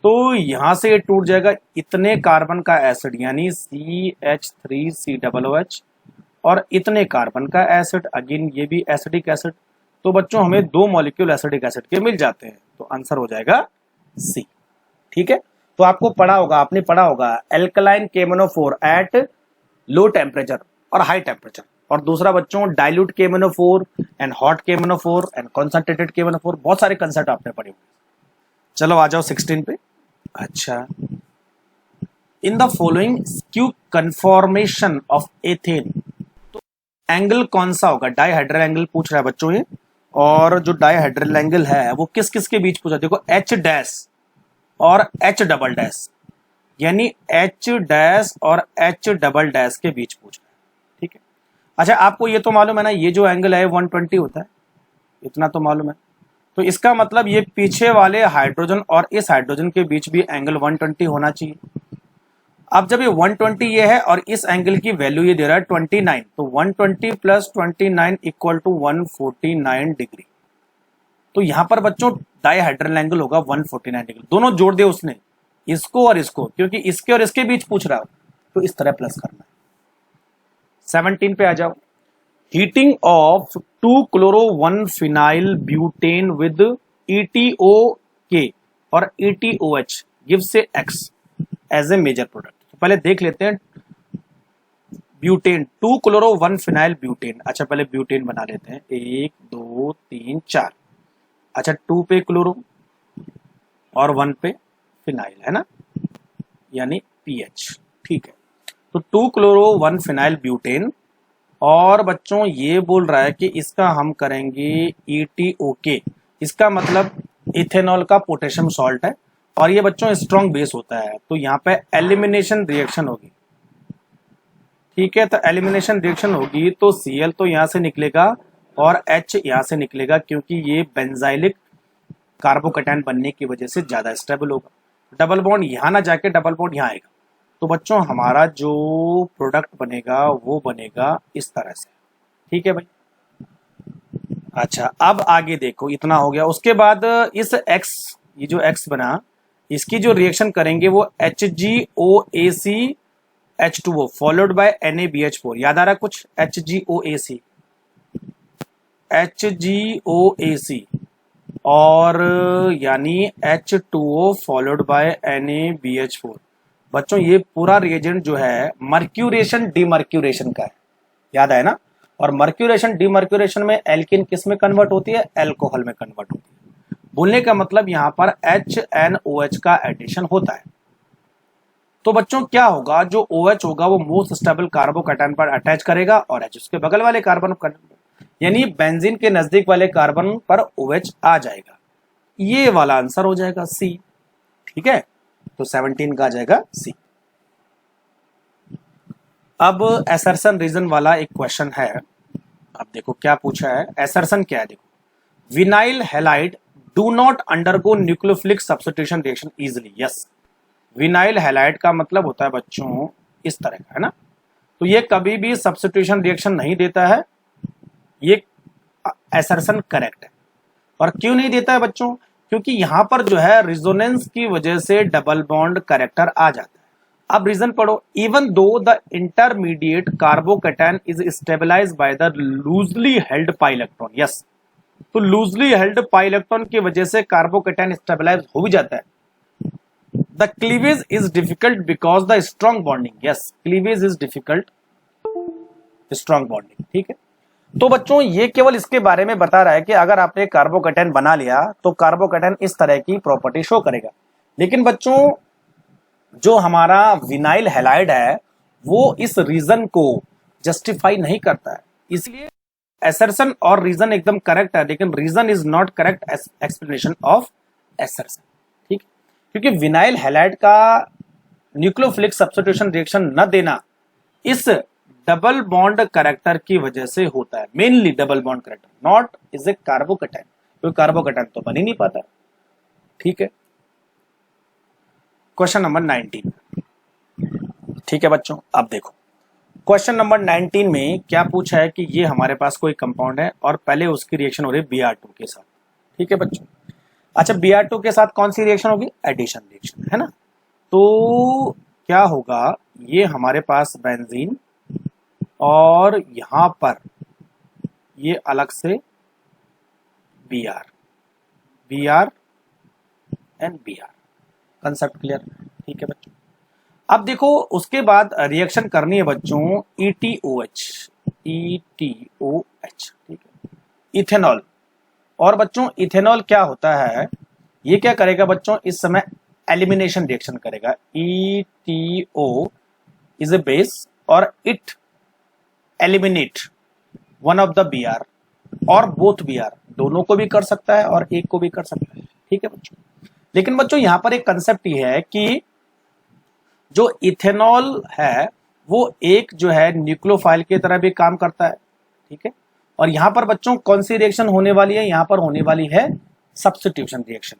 तो यहां से ये टूट जाएगा, इतने कार्बन का एसिड यानी CH3COOH और इतने कार्बन का एसिड, अगेन ये भी एसिडिक एसिड, तो बच्चों हमें 2 मॉलिक्यूल एसिडिक एसिड के मिल जाते हैं, तो आंसर हो जाएगा सी, ठीक है। तो आपको आपने पढ़ा होगा alkaline KMnO4 at low temperature और हाई टेम्परेचर, और दूसरा बच्चों dilute KMnO4 and hot KMnO4 and concentrated KMnO4, बहुत सारे कंसेप्ट आपने पढ़े हुए। चलो आ जाओ 16 पे। अच्छा, इन the following skew conformation of ethane, तो एंगल कौन सा होगा? डाइहाइड्रल एंगल पूछ रहा है बच्चों ये, और जो डाइहाइड्रल एंगल है वो किस किस के बीच पूछा? देखो H डैश और H डबल डैश, यानी H डैश और H डबल डैश के बीच पूछ रहा है। ठीक है, अच्छा आपको ये तो मालूम है ना, ये जो एंगल है 120 होता है, इतना तो मालूम है। तो इसका मतलब ये पीछे वाले हाइड्रोजन और इस हाइड्रोजन के बीच भी एंगल 120 होना चाहिए। अब जब ये 120 ये है और इस एंगल की वैल्यू ये दे रहा है 29, तो 120 प्लस 29 इक्वल टू 149 डिग्री। तो यहां पर बच्चों डाइहाइड्रल एंगल होगा 149 डिग्री। दोनों जोड़ दे उसने, इसको और इसको, क्योंकि इसके और इसके बीच पूछ रहा हो, तो इस तरह प्लस करना है। 17 पे आ जाओ। Heating of 2-chloro-1-phenyl butane with ETOK और ETOH gives a X as a major product. तो पहले देख लेते हैं ब्यूटेन, 2-chloro-1-phenyl ब्यूटेन। अच्छा पहले ब्यूटेन बना लेते हैं, 1 2 3 4। अच्छा 2 पे क्लोरो और 1 पे फिनाइल है ना, यानी PH। ठीक है, तो 2-chloro-1-phenyl ब्यूटेन, और बच्चों ये बोल रहा है कि इसका हम करेंगे ETOK। इसका मतलब इथेनॉल का पोटेशियम सॉल्ट है, और ये बच्चों स्ट्रॉन्ग बेस होता है, तो यहाँ पे एलिमिनेशन रिएक्शन होगी। ठीक है, तो एलिमिनेशन रिएक्शन होगी तो Cl तो यहाँ से निकलेगा और H यहाँ से निकलेगा, क्योंकि ये बेंजाइलिक कार्बोकैटायन बनने की वजह से ज्यादा स्टेबल होगा। डबल बॉन्ड यहाँ ना जाके डबल बॉन्ड यहाँ आएगा, तो बच्चों हमारा जो प्रोडक्ट बनेगा वो बनेगा इस तरह से। ठीक है भाई। अच्छा अब आगे देखो, इतना हो गया। उसके बाद इस X, ये जो X बना, इसकी जो रिएक्शन करेंगे वो HgOAC H2O followed by NaBH4। याद आ रहा कुछ? HgOAC और यानी H2O फॉलोड बाय NaBH4। बच्चों ये पूरा रिएजेंट जो है मर्क्यूरेशन डिमर्क्यूरेशन का है, याद है ना। और मर्क्यूरेशन डिमर्क्यूरेशन में एल्किन किस में कन्वर्ट होती है? एल्कोहल में कन्वर्ट होती है। बोलने का मतलब यहां पर HNOH का एडिशन होता है। तो बच्चों क्या होगा, जो OH होगा वो मोस्ट स्टेबल कार्बोकैटायन पर अटैच करेगा और H उसके बगल वाले कार्बन पर, यानी बेंजीन के नजदीक वाले कार्बन पर OH आ जाएगा। ये वाला आंसर हो जाएगा C। ठीक है, तो 17 का आ जाएगा C। अब एसर्शन रीजन वाला एक क्वेश्चन है। अब देखो क्या पूछा है, एसर्शन क्या है। देखो, vinyl halide do not undergo nucleophilic substitution reaction easily. Yes, vinyl halide का मतलब होता है बच्चों इस तरह का, है ना। तो ये कभी भी सब्स्टिट्यूशन रिएक्शन नहीं देता है, ये एसर्शन करेक्ट है। और क्यों नहीं देता है बच्चों? क्योंकि यहां पर जो है रिजोनेंस की वजह से डबल बॉन्ड कैरेक्टर आ जाता है। अब रीजन पढ़ो, even though the intermediate carbocation is stabilised by the loosely held pi electron. Yes, तो लूजली हेल्ड पाई इलेक्ट्रॉन की वजह से कार्बोकैटायन स्टेबलाइज हो भी जाता है। The cleavage is difficult because the strong bonding. Yes, cleavage is difficult, strong bonding. ठीक है, तो बच्चों ये केवल इसके बारे में बता रहा है कि अगर आपने कार्बोकैटायन बना लिया तो कार्बोकैटायन इस तरह की प्रॉपर्टी शो करेगा। लेकिन बच्चों जो हमारा विनाइल हैलाइड है वो इस रीजन को जस्टिफाई नहीं करता है, इसलिए एसर्शन और रीजन एकदम करेक्ट है, लेकिन reason is not correct explanation of assertion. ठीक, क्योंकि विनाइल हैलाइड का न्यूक्लियोफिलिक सब्स्टिट्यूशन रिएक्शन न देना इस डबल बॉन्ड कैरेक्टर की वजह से होता है, mainly double bond character, not is a carbocation, क्योंकि कार्बोकैटायन तो बन ही नहीं पाता। ठीक है, क्वेश्चन नंबर 19। ठीक है बच्चों, अब देखो क्वेश्चन नंबर 19 में क्या पूछा है कि ये हमारे पास कोई कंपाउंड है और पहले उसकी रिएक्शन हो रही है Br2 के साथ। ठीक है बच्चों, अच्छा Br2 के साथ कौन सी रिएक्शन होगी? एडिशन रिएक्शन, है ना। तो क्या होगा, ये हमारे पास बेंजीन और यहां पर ये अलग से Br and Br, concept clear? ठीक है बच्चों, अब देखो उसके बाद रिएक्शन करनी है बच्चों ETOH। ETOH, ठीक है, इथेनॉल। और बच्चों इथेनॉल क्या होता है, ये क्या करेगा बच्चों, इस समय एलिमिनेशन रिएक्शन करेगा। ETO इज ए बेस और it eliminate one of the Br और बोथ Br, दोनों को भी कर सकता है और एक को भी कर सकता है, ठीक है बच्चों। लेकिन बच्चों यहां पर एक कंसेप्ट ये है कि जो इथेनॉल है वो एक जो है न्यूक्लियोफाइल की तरह भी काम करता है, ठीक है। और यहां पर बच्चों कौन सी रिएक्शन होने वाली है, यहां पर होने वाली है सब्स्टिट्यूशन रिएक्शन।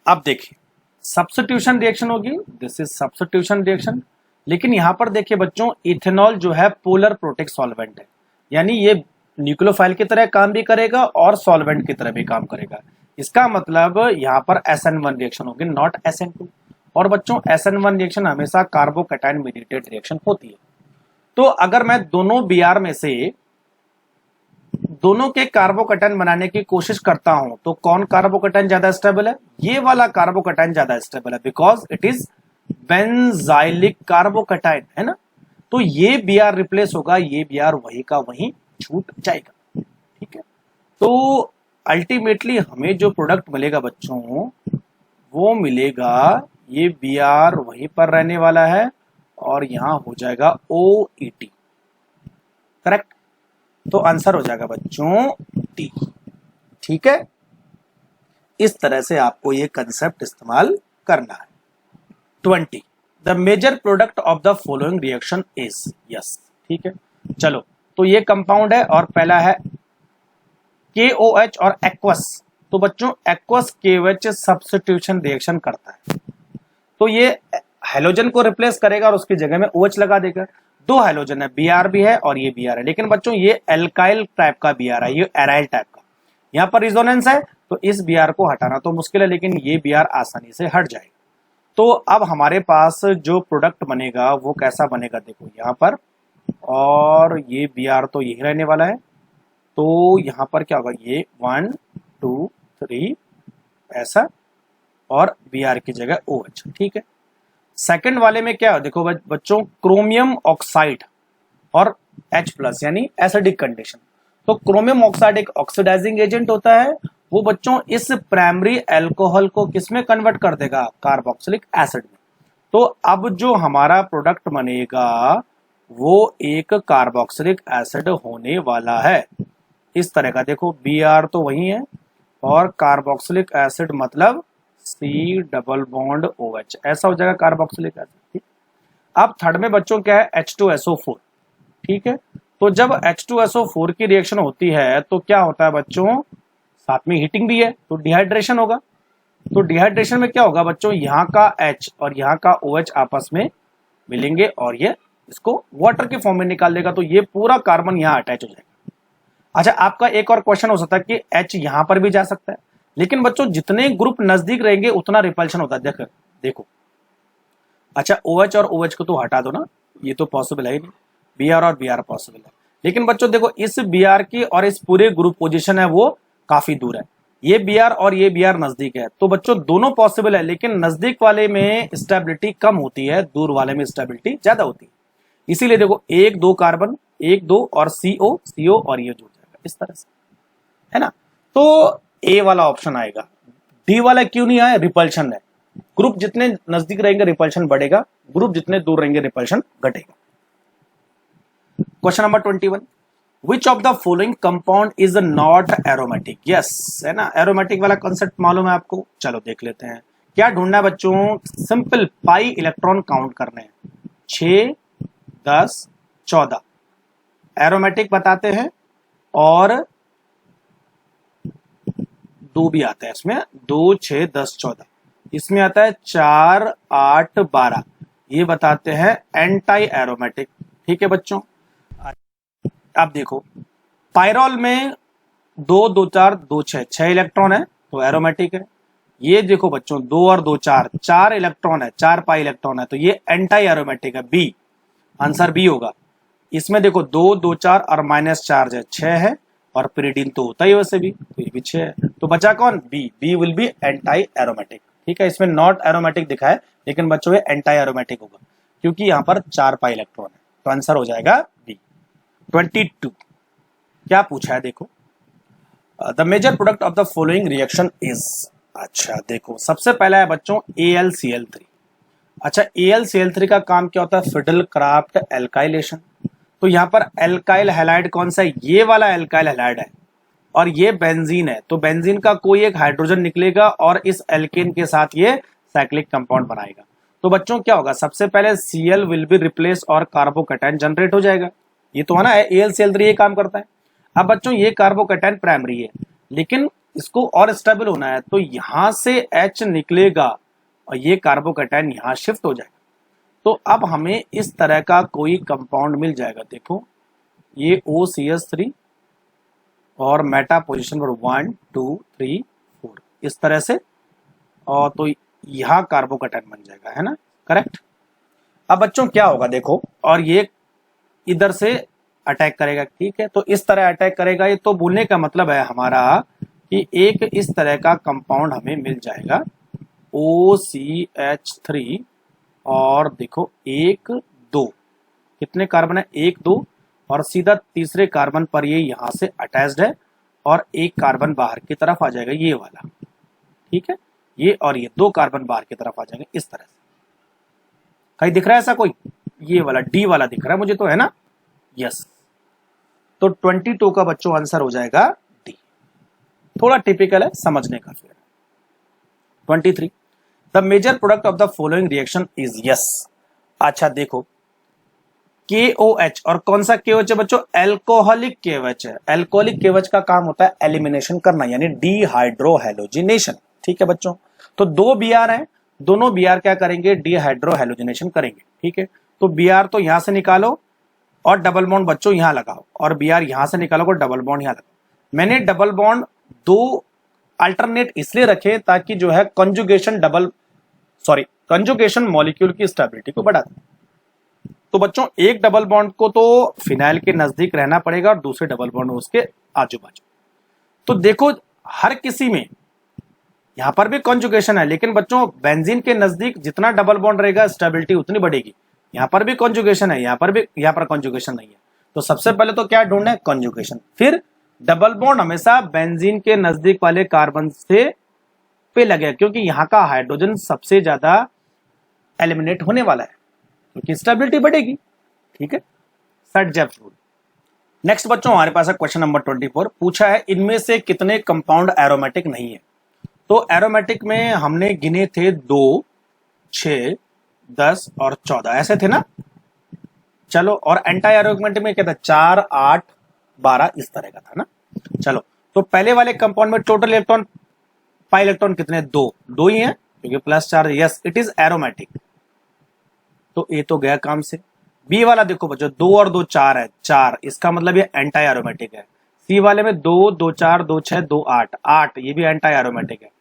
अब देखिए सब्स्टिट्यूशन रिएक्शन होगी, दिस इज सब्स्टिट्यूशन रिएक्शन। लेकिन यहां पर देखिए बच्चों इथेनॉल जो है पोलर प्रोटिक सॉल्वेंट है, यानी ये न्यूक्लियोफाइल की तरह काम भी करेगा और सॉल्वेंट की तरह भी काम करेगा। इसका मतलब यहां पर SN1 रिएक्शन होगी, नॉट SN2। और बच्चों SN1 रिएक्शन हमेशा कार्बोकैटायन मीडिएटेड रिएक्शन होती है। तो अगर मैं दोनों Br में से दोनों के कार्बोकैटायन बनाने की कोशिश करता हूं तो कौन कार्बोकैटायन ज्यादा स्टेबल है, ये वाला कार्बोकैटायन ज्यादा स्टेबल है, because it is benzylic carbocation, है ना। तो ये Br रिप्लेस होगा, ये Br वही का वही छूट जाएगा, ठीक है। तो अल्टीमेटली हमें जो प्रोडक्ट मिलेगा बच्चों वो मिलेगा, ये Br वहीं पर रहने वाला है और यहां हो जाएगा OET, करेक्ट। तो आंसर हो जाएगा बच्चों टी, ठीक है। इस तरह से आपको ये कंसेप्ट इस्तेमाल करना है। 20 the major product of the following reaction is, yes, ठीक है। चलो तो ये कंपाउंड है और पहला है KOH और एक्वस। तो बच्चों एक्वस KOH सब्स्टिट्यूशन रिएक्शन करता है, तो ये हेलोजन को रिप्लेस करेगा और उसकी जगह में OH लगा देगा। दो हेलोजन है, Br भी है और ये Br है, लेकिन बच्चों ये एल्काइल टाइप का Br है, ये एराइल टाइप का। यहाँ पर रिजोनेंस है तो इस Br को हटाना तो मुश्किल है, लेकिन ये Br आसानी से हट जाएगा। तो अब हमारे पास जो प्रोडक्ट बनेगा वो कैसा बनेगा, देखो यहाँ पर, और ये Br तो यही रहने वाला है। तो यहाँ पर क्या होगा, ये 1 2 3 ऐसा और Br की जगह OH, ठीक है। सेकंड वाले में क्या है, देखो बच्चों क्रोमियम ऑक्साइड और H+ यानी एसिडिक कंडीशन। तो क्रोमियम ऑक्साइड एक ऑक्सीडाइजिंग एजेंट होता है, वो बच्चों इस प्राइमरी अल्कोहल को किसमें कन्वर्ट कर देगा, कार्बोक्सिलिक एसिड में। तो अब जो हमारा प्रोडक्ट बनेगा वो एक कार्बोक्सिलिक एसिड होने वाला है, इस तरह का। देखो Br तो वही है और कार्बोक्सिलिक एसिड मतलब C≡OH, ऐसा हो जाएगा कार्बोक्सिलिक एसिड। अब थर्ड में बच्चों क्या है, H2SO4, ठीक है। तो जब H2SO4 की रिएक्शन होती है तो क्या होता है बच्चों, साथ में हीटिंग भी है तो डिहाइड्रेशन होगा। तो डिहाइड्रेशन में क्या होगा बच्चों, यहाँ का H और यहाँ का OH आपस में मिलेंगे और ये इसको वाटर के फॉर्म में निकाल देगा, तो ये पूरा कार्बन यहाँ अटैच हो जाएगा। अच्छा आपका एक और क्वेश्चन हो सकता है कि H यहाँ पर भी जा सकता है, लेकिन बच्चों जितने ग्रुप नजदीक रहेंगे उतना रिपल्शन होता है। देखो अच्छा OH और OH को तो हटा दो ना, ये तो पॉसिबल है ही नहीं, Br और Br पॉसिबल है। लेकिन बच्चों देखो इस Br की और इस पूरे ग्रुप पोजीशन है वो काफी दूर है, ये Br और ये Br नजदीक है। तो बच्चों दोनों पॉसिबल है, लेकिन नजदीक वाले में स्टेबिलिटी कम होती है, दूर वाले में स्टेबिलिटी ज्यादा होती है। इसीलिए देखो 1 2 कार्बन 1 2 और CO और ये जुड़ जाएगा इस तरह से, है ना। तो ए वाला ऑप्शन आएगा। डी वाला क्यों नहीं आया, रिपल्शन है। ग्रुप जितने नजदीक रहेंगे रिपल्शन बढ़ेगा, ग्रुप जितने दूर रहेंगे रिपल्शन घटेगा। Question number 21, which of the following compound is not aromatic, yes, है ना। एरोमेटिक वाला कॉन्सेप्ट मालूम है आपको, चलो देख लेते हैं। क्या ढूंढना है बच्चों, सिंपल पाई इलेक्ट्रॉन काउंट करने हैं, 6 10 14 एरोमेटिक बताते हैं, और 2 भी आता है इसमें, 2 6 10 14, इसमें आता है 4 8 12, ये बताते हैं एंटी एरोमेटिक, ठीक है बच्चों। अब देखो पायरोल में 2 2 4 2 6 इलेक्ट्रॉन है तो एरोमेटिक है। ये देखो बच्चों 2 और 2 4 इलेक्ट्रॉन है, 4 पाई इलेक्ट्रॉन है, तो ये एंटी एरोमेटिक है, बी, आंसर बी होगा। इसमें देखो 2 2 4 और माइनस चार्ज है, 6 है, और पिरिडीन तो होता ही वैसे भी, तो ये भी 6 है, तो बचा कौन, B, B will be anti aromatic, ठीक है। इसमें नॉट एरोमेटिक दिखा है, लेकिन बच्चों ये एंटी एरोमेटिक होगा क्योंकि यहाँ पर 4 पाई इलेक्ट्रॉन है, तो आंसर हो जाएगा बी। 22 क्या पूछा है देखो, the major product of the following reaction is. अच्छा देखो, सबसे पहला है बच्चों AlCl3। अच्छा, AlCl3 का काम क्या होता है? Fiddle craft alkylation. तो यहाँ पर एल्काइल हैलाइड कौन सा है? ये वाला एल्काइल हैलाइड है, और ये बेंजीन है। तो बेंजीन का कोई एक हाइड्रोजन निकलेगा और इस एल्केन के साथ ये साइक्लिक कंपाउंड बनाएगा। तो बच्चों क्या होगा? सबसे पहले Cl विल बी रिप्लेस और कार्बोकैटायन जनरेट हो जाएगा। ये तो है ना, AlCl3 ये काम करता है। अब बच्चों ये कार्बोकैटायन प्राइमरी है, लेकिन इसको और स्टेबल होना है, तो यहां से H निकलेगा और ये कार्बोकैटायन यहां शिफ्ट हो जाएगा। तो अब हमें इस तरह का कोई कंपाउंड मिल जाएगा। देखो ये OCH3 और मेटा पोजीशन पर 1 2 3 4 इस तरह से, और तो यहां कार्बोकैटायन बन जाएगा, है ना, करेक्ट। अब बच्चों क्या होगा देखो, और ये इधर से अटैक करेगा, ठीक है, तो इस तरह अटैक करेगा। ये तो बोलने का मतलब है हमारा कि एक इस तरह का कंपाउंड हमें मिल जाएगा OCH3, और देखो 1 2 कितने कार्बन है? 1 2, और सीधा तीसरे कार्बन पर ये यहां से अटैच्ड है, और एक कार्बन बाहर की तरफ आ जाएगा, ये वाला, ठीक है, ये और ये 2 कार्बन बाहर की तरफ आ जाएंगे इस तरह से। कहीं दिख रहा है ऐसा कोई? ये वाला D वाला दिख रहा है मुझे तो, है ना, यस। तो 22 का बच्चों आंसर हो जाएगा D। थोड़ा टिपिकल है समझने का। फिर 23, the major product of the following reaction is, yes. अच्छा देखो KOH, और कौन सा KOH है बच्चों? एल्कोहलिक KOH है। एल्कोहलिक KOH का काम होता है एलिमिनेशन करना, यानी डिहाइड्रोहेलोजिनेशन, ठीक है बच्चों। तो 2 Br हैं, दोनों Br क्या करेंगे? डिहाइड्रोहेलोजिनेशन करेंगे, ठीक है। तो Br तो यहां से निकालो और डबल बॉन्ड बच्चों यहां लगाओ, और Br यहां से निकालो और डबल बॉन्ड यहां लगाओ। मैंने डबल बॉन्ड 2 अल्टरनेट इसलिए रखे ताकि जो है कंजुगेशन मॉलिक्यूल की स्टेबिलिटी को बढ़ा दे। तो बच्चों एक डबल बॉन्ड को तो फिनाइल के नजदीक रहना पड़ेगा और दूसरे डबल बॉन्ड उसके आजू बाजू। तो देखो हर किसी में यहां पर भी कॉन्जुगेशन है, लेकिन बच्चों बेंजीन के नजदीक जितना डबल बॉन्ड रहेगा स्टेबिलिटी उतनी बढ़ेगी। यहां पर भी कॉन्जुगेशन है, यहां पर कॉन्जुगेशन नहीं है। तो सबसे पहले तो क्या ढूंढना है? कॉन्जुगेशन। फिर डबल बॉन्ड हमेशा बेंजीन के नजदीक वाले कार्बन से पे लगे, क्योंकि यहां का हाइड्रोजन सबसे ज्यादा एलिमिनेट होने वाला है, क्योंकि स्टेबिलिटी बढ़ेगी, ठीक है, सर्ट-जेव्स रूल। नेक्स्ट बच्चों हमारे पास है क्वेश्चन नंबर 24। पूछा है इनमें से कितने कंपाउंड एरोमेटिक नहीं है? तो एरोमेटिक में हमने गिने थे 2 6 10 और 14 ऐसे थे ना। चलो, और एंटी एरोमेटिक में क्या था? 4 8 12 इस तरह का था ना। चलो, तो पहले वाले कंपाउंड में टोटल इलेक्ट्रॉन, पाई इलेक्ट्रॉन कितने? 2 ही है, क्योंकि plus charge, yes it is aromatic. तो ए तो गया काम से। बी वाला देखो बच्चों 2 और 2 4 है, 4, इसका मतलब ये एंटी एरोमेटिक है। सी वाले में 2 2 4 2 6 2 8 8, ये भी एंटी एरोमेटिक है।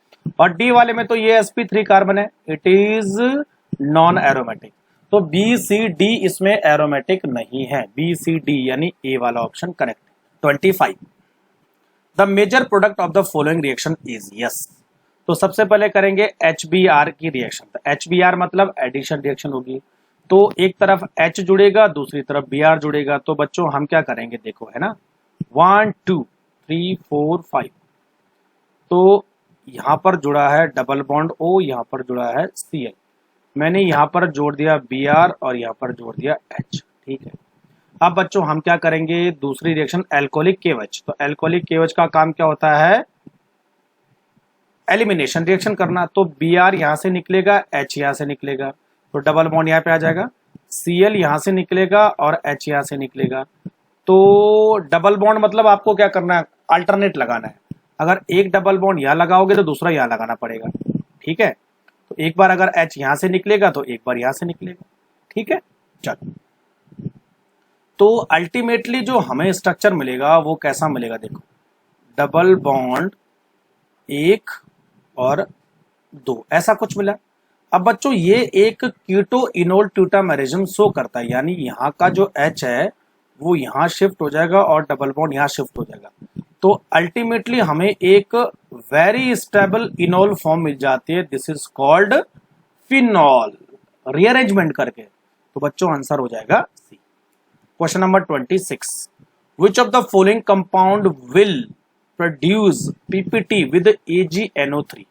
और डी वाले में तो ये sp3 कार्बन है, इट इज नॉन एरोमेटिक। तो बी सी डी इसमें एरोमेटिक नहीं है, बी सी डी यानी ए वाला option correct. 25, the major product of the following reaction is, yes. तो सबसे पहले करेंगे HBr की रिएक्शन। तो HBr मतलब एडिशन रिएक्शन होगी। तो एक तरफ H जुड़ेगा, दूसरी तरफ Br जुड़ेगा। तो बच्चों हम क्या करेंगे देखो, है ना, 1 2 3 4 5। तो यहां पर जुड़ा है डबल बॉन्ड O, यहां पर जुड़ा है Cl। मैंने यहां पर जोड़ दिया Br और यहां पर जोड़ दिया H, ठीक है। अब बच्चों हम क्या करेंगे? दूसरी रिएक्शन एल्कोहलिक KOH। तो एल्कोहलिक KOH का काम क्या होता है? एलिमिनेशन रिएक्शन करना। तो Br यहां से निकलेगा, H यहां से निकलेगा, तो डबल बॉन्ड यहां पे आ जाएगा। Cl यहां से निकलेगा और H यहां से निकलेगा। तो डबल बॉन्ड मतलब आपको क्या करना है? अल्टरनेट लगाना है। अगर एक डबल बॉन्ड यहां लगाओगे तो दूसरा यहां लगाना पड़ेगा, ठीक है। तो एक बार अगर H यहां से निकलेगा तो एक बार यहां से निकलेगा, ठीक है। चलो, तो अल्टीमेटली जो हमें स्ट्रक्चर मिलेगा वो कैसा मिलेगा? देखो, डबल बॉन्ड 1 और 2 ऐसा कुछ मिला। अब बच्चों ये एक कीटो इनोल ट्यूटामेरिज्म शो करता है, यानी यहाँ का जो H है वो यहाँ शिफ्ट हो जाएगा और डबल बॉन्ड यहाँ शिफ्ट हो जाएगा। तो अल्टीमेटली हमें एक वेरी स्टेबल इनोल फॉर्म मिल जाती है, this is called phenol, rearrangement करके। तो बच्चों आंसर हो जाएगा C. Question number 26, which of the following compound will produce PPT with AgNO3।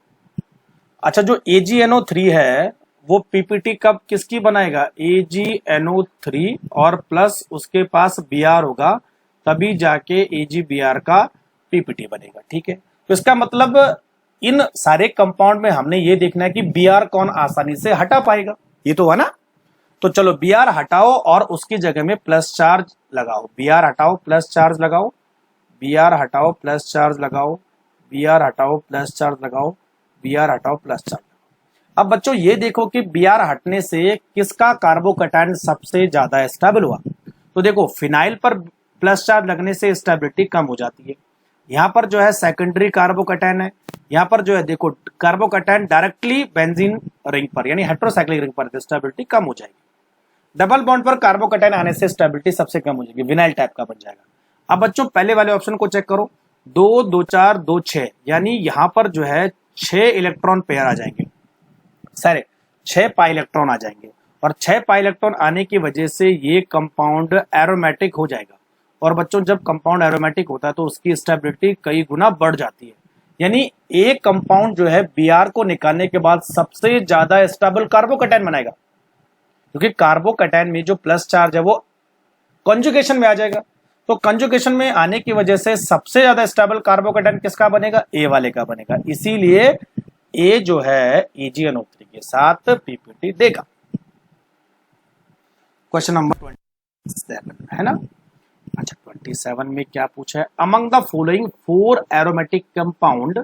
अच्छा, जो AgNO3 है वो पीपीटी कब किसकी बनाएगा, AgNO3 और प्लस उसके पास Br होगा, तभी जाके AgBr का पीपीटी बनेगा। ठीक है, तो इसका मतलब इन सारे कंपाउंड में हमने ये देखना है कि Br कौन आसानी से हटा पाएगा, ये तो है ना। तो चलो Br हटाओ और उसकी जगह में प्लस चार्ज लगाओ, Br हटाओ प्लस चार्ज लगाओ, Br हटाओ प्लस चार्ज लगाओ, Br हटाओ प्लस चार्ज लगाओ, Br हटाओ प्लस चार्ज। अब बच्चों ये देखो कि Br हटने से किसका कार्बोकैटायन सबसे ज्यादा स्टेबल हुआ। तो देखो फिनाइल पर प्लस चार्ज लगने से स्टेबिलिटी कम हो जाती है, यहाँ पर जो है सेकेंडरी कार्बोकैटायन है, यहाँ पर जो है देखो कार्बोकैटायन डायरेक्टली बेंजीन रिंग पर यानी हेट्रोसाइक्लिक रिंग पर स्टेबिलिटी कम हो जाएगी। डबल बॉन्ड पर कार्बोकैटायन आने से स्टेबिलिटी सबसे कम हो जाएगी, विनाइल टाइप का बन जाएगा। अब बच्चों पहले वाले ऑप्शन को चेक करो, 2 2 4 2 6, यानी यहां पर जो है 6 इलेक्ट्रॉन पेयर आ जाएंगे, सारे 6 पाई इलेक्ट्रॉन आ जाएंगे, और 6 पाई इलेक्ट्रॉन आने की वजह से ये कंपाउंड एरोमेटिक हो जाएगा। और बच्चों जब कंपाउंड एरोमेटिक होता है तो उसकी स्टेबिलिटी कई गुना बढ़ जाती है, यानी एक कंपाउंड जो है Br को निकालने के बाद सबसे ज्यादा स्टेबल कार्बोकैटायन बनाएगा, क्योंकि कार्बोकैटायन में जो प्लस चार्ज है वो कंजुगेशन में आ जाएगा। तो कंजुगेशन में आने की वजह से सबसे ज्यादा स्टेबल कार्बोकैटायन किसका बनेगा, ए वाले का बनेगा, इसीलिए ए जो है AgNO3 के साथ पीपीटी देगा। क्वेश्चन नंबर 27 है ना। अच्छा 27 में क्या पूछा है, among the following 4 aromatic compound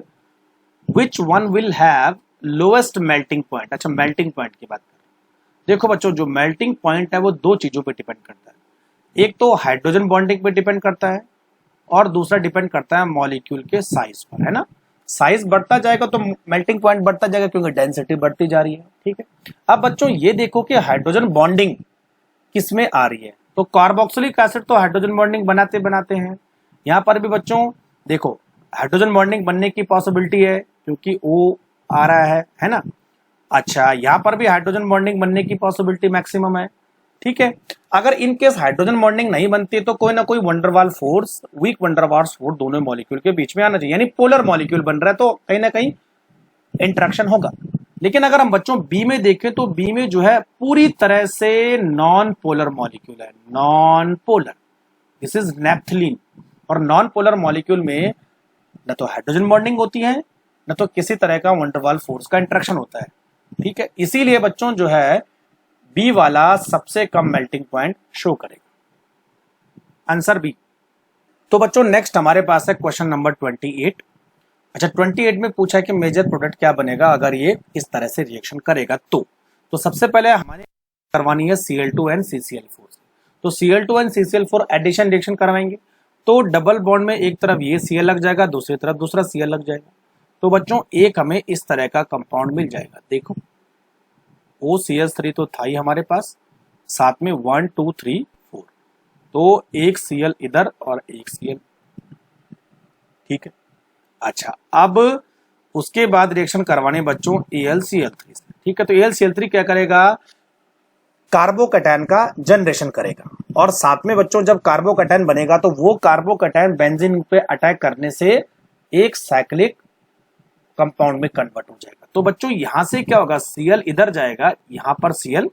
which one will have lowest melting point. अच्छा मेल्टिंग पॉइंट की बात करें, देखो बच्चों जो मेल्टिंग पॉइंट है वो 2 चीजों पे डिपेंड करता है, एक तो हाइड्रोजन बॉन्डिंग पे डिपेंड करता है और दूसरा डिपेंड करता है मॉलिक्यूल के साइज पर, है ना। साइज बढ़ता जाएगा तो मेल्टिंग पॉइंट बढ़ता जाएगा, क्योंकि डेंसिटी बढ़ती जा रही है। ठीक है, अब बच्चों ये देखो कि हाइड्रोजन बॉन्डिंग किसमें आ रही है, तो कार्बोक्सिलिक एसिड तो हाइड्रोजन बॉन्डिंग बनाते बनाते हैं। यहाँ पर भी बच्चों देखो हाइड्रोजन बॉन्डिंग बनने की पॉसिबिलिटी है क्योंकि O आ रहा है ना। अच्छा यहाँ पर भी हाइड्रोजन बॉन्डिंग बनने की पॉसिबिलिटी मैक्सिमम है। ठीक है, अगर इन केस हाइड्रोजन बॉन्डिंग नहीं बनती तो कोई ना कोई van der Waals force, weak van der Waals force दोनों मॉलिक्यूल के बीच में आना चाहिए, यानी पोलर मॉलिक्यूल बन रहा है तो कहीं ना कहीं इंटरेक्शन होगा। लेकिन अगर हम बच्चों बी में देखें तो बी में जो है पूरी तरह से नॉन पोलर मॉलिक्यूल है, non polar, this is naphthalene. और नॉन पोलर मॉलिक्यूल में न तो हाइड्रोजन बॉन्डिंग होती है न तो किसी तरह का वंडरवाल फोर्स का इंटरेक्शन होता है। ठीक है, इसीलिए बच्चों जो है बी वाला सबसे कम मेल्टिंग पॉइंट शो करेगा, आंसर बी। तो बच्चों नेक्स्ट हमारे पास है क्वेश्चन नंबर 28। अच्छा 28 में पूछा है कि मेजर प्रोडक्ट क्या बनेगा अगर ये इस तरह से रिएक्शन करेगा। तो सबसे पहले हमारे करवानी है Cl2 and CCl4। तो Cl2 and CCl4 addition reaction करवाएंगे तो डबल बॉन्ड में एक तरफ ये Cl लग जाएगा, दूसरी तरफ दूसरा Cl लग जाएगा। तो बच्चों एक हमें इस तरह का कंपाउंड मिल जाएगा। देखो OCH3 तो था ही हमारे पास, साथ में 1 2 3 4, तो एक Cl इधर और एक Cl। ठीक है, अच्छा अब उसके बाद रिएक्शन करवाने बच्चों AlCl3 से। ठीक है, तो AlCl3 क्या करेगा, कार्बोकैटायन का जनरेशन करेगा, और साथ में बच्चों जब कार्बोकैटायन बनेगा तो वो कार्बोकैटायन बेंजीन पे अटैक करने से एक साइक्लिक कंपाउंड में कन्वर्ट हो जाएगा। तो बच्चों यहां से क्या होगा, Cl इधर जाएगा, यहां पर Cl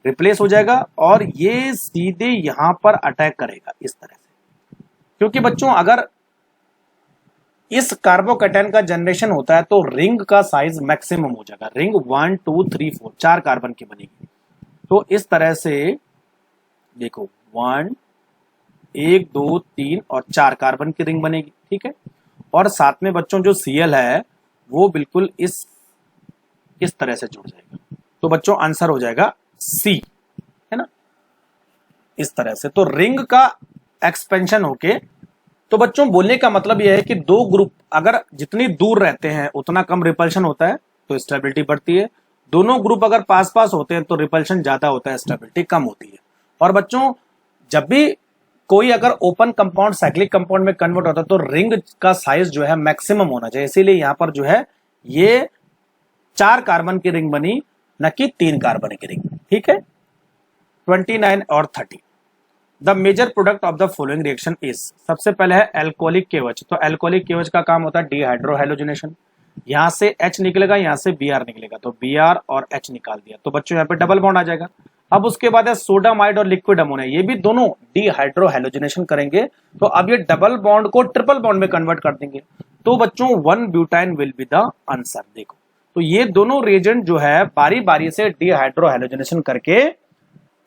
रिप्लेस हो जाएगा और ये सीधे यहां पर अटैक करेगा इस तरह से। क्योंकि बच्चों अगर इस कार्बोकैटायन का जनरेशन होता है तो रिंग का साइज मैक्सिमम हो जाएगा, रिंग 1 2 3 4 4 कार्बन की बनेगी। तो इस तरह से देखो 1 2 3 और 4 कार्बन की रिंग बनेगी। ठीक है, और साथ में बच्चों जो Cl है वो बिल्कुल इस तरह से जुड़ जाएगा। तो बच्चों आंसर हो जाएगा C, है ना, इस तरह से। तो रिंग का एक्सपेंशन होके, तो बच्चों बोलने का मतलब यह है कि दो ग्रुप अगर जितनी दूर रहते हैं उतना कम रिपल्शन होता है तो स्टेबिलिटी बढ़ती है, दोनों ग्रुप अगर पास पास होते हैं तो रिपल्शन ज्यादा होता है, स्टेबिलिटी कम होती है। और बच्चों जब भी कोई अगर ओपन कंपाउंड साइक्लिक कंपाउंड में कन्वर्ट होता है तो रिंग का साइज जो है मैक्सिमम होना चाहिए, इसीलिए यहां पर जो है ये 4 कार्बन की रिंग बनी, न कि 3 कार्बन की रिंग। ठीक है, 29 और 30। The major product of the following reaction is, सबसे पहले है एल्कोहलिक केवच। तो एल्कोहलिक केवच का काम होता है डिहाइड्रोहैलोजिनेशन। यहां से H निकलेगा, यहां से Br निकलेगा, तो Br और H निकाल दिया, तो बच्चों यहाँ पे डबल बॉन्ड आ जाएगा। अब उसके बाद है सोडामाइड और लिक्विड अमोनिया, ये भी दोनों डिहाइड्रोहैलोजिनेशन करेंगे, तो अब ये डबल बॉन्ड को ट्रिपल बॉन्ड में कन्वर्ट कर देंगे, तो बच्चों 1 butyne will be the answer. देखो, तो ये दोनों रिएजेंट जो है बारी बारी से डिहाइड्रोहैलोजिनेशन करके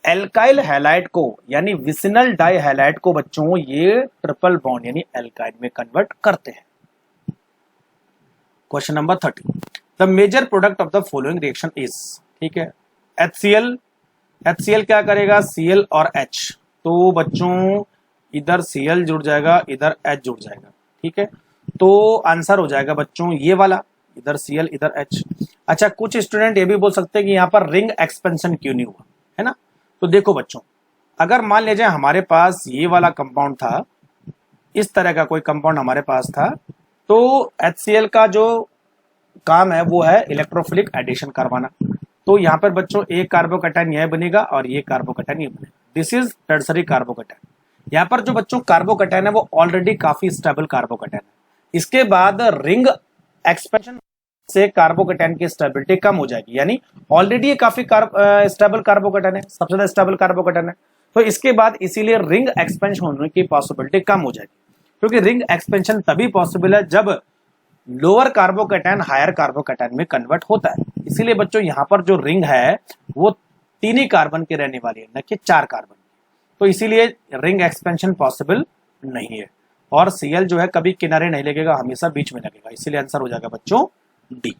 एल्काइल हैलाइड को यानी विसिनल डाई हैलाइड को बच्चों ये ट्रिपल बॉन्ड यानी एल्काइड में कन्वर्ट करते हैं। Question number 30, the major product of the following reaction is, ठीक है, HCl क्या करेगा, Cl और H, तो बच्चों इधर Cl जुड़ जाएगा, इधर H जुड़ जाएगा, ठीक है, तो आंसर हो जाएगा बच्चों ये वाला, इधर Cl इधर H। अच्छा, कुछ स्टूडेंट ये भी बोल सकते हैं कि यहाँ पर रिंग एक्सपेंशन क्यों नहीं हुआ, है ना। तो देखो बच्चों, अगर मान लीजिए हमारे पास ये वाला कंपाउंड था, इस तरह का कोई कंपाउंड हमारे पास था, तो HCl का जो काम है वो है इलेक्ट्रोफिलिक एडिशन करवाना। तो यहाँ पर बच्चों एक कार्बोकैटायन यह बनेगा और ये कार्बोकैटायन ये बनेगा, दिस इज टर्सरी कार्बोकैटायन। यहाँ पर जो बच्चों कार्बोकैटायन है वो ऑलरेडी काफी स्टेबल कार्बोकैटायन है। इसके बाद रिंग एक्सपेंशन से कार्बोकैटायन की स्टेबिलिटी कम हो जाएगी, यानी ऑलरेडी ये काफी स्टेबल कार्बोकैटायन है, सबसे ज्यादा स्टेबल कार्बोकैटायन है, तो इसके बाद इसीलिए रिंग एक्सपेंशन होने की पॉसिबिलिटी कम हो जाएगी, क्योंकि रिंग एक्सपेंशन तभी पॉसिबल है जब लोअर कार्बोकैटायन हायर कार्बोकैटायन में कन्वर्ट होता है। इसीलिए बच्चों यहाँ पर जो रिंग है वो 3 ही कार्बन की रहने वाली है, न कि 4 कार्बन, तो इसीलिए रिंग एक्सपेंशन पॉसिबल नहीं है। और Cl जो है कभी किनारे नहीं लगेगा, हमेशा बीच में लगेगा, इसीलिए आंसर हो जाएगा बच्चों डी।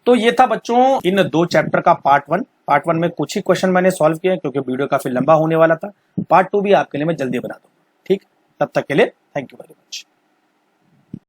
तो ये था बच्चों इन 2 चैप्टर का पार्ट 1 में कुछ ही क्वेश्चन मैंने सॉल्व किए, क्योंकि वीडियो काफी लंबा होने वाला था। पार्ट 2 भी आपके लिए मैं जल्दी बना दूंगा, ठीक। तब तक के लिए थैंक यू वेरी मच।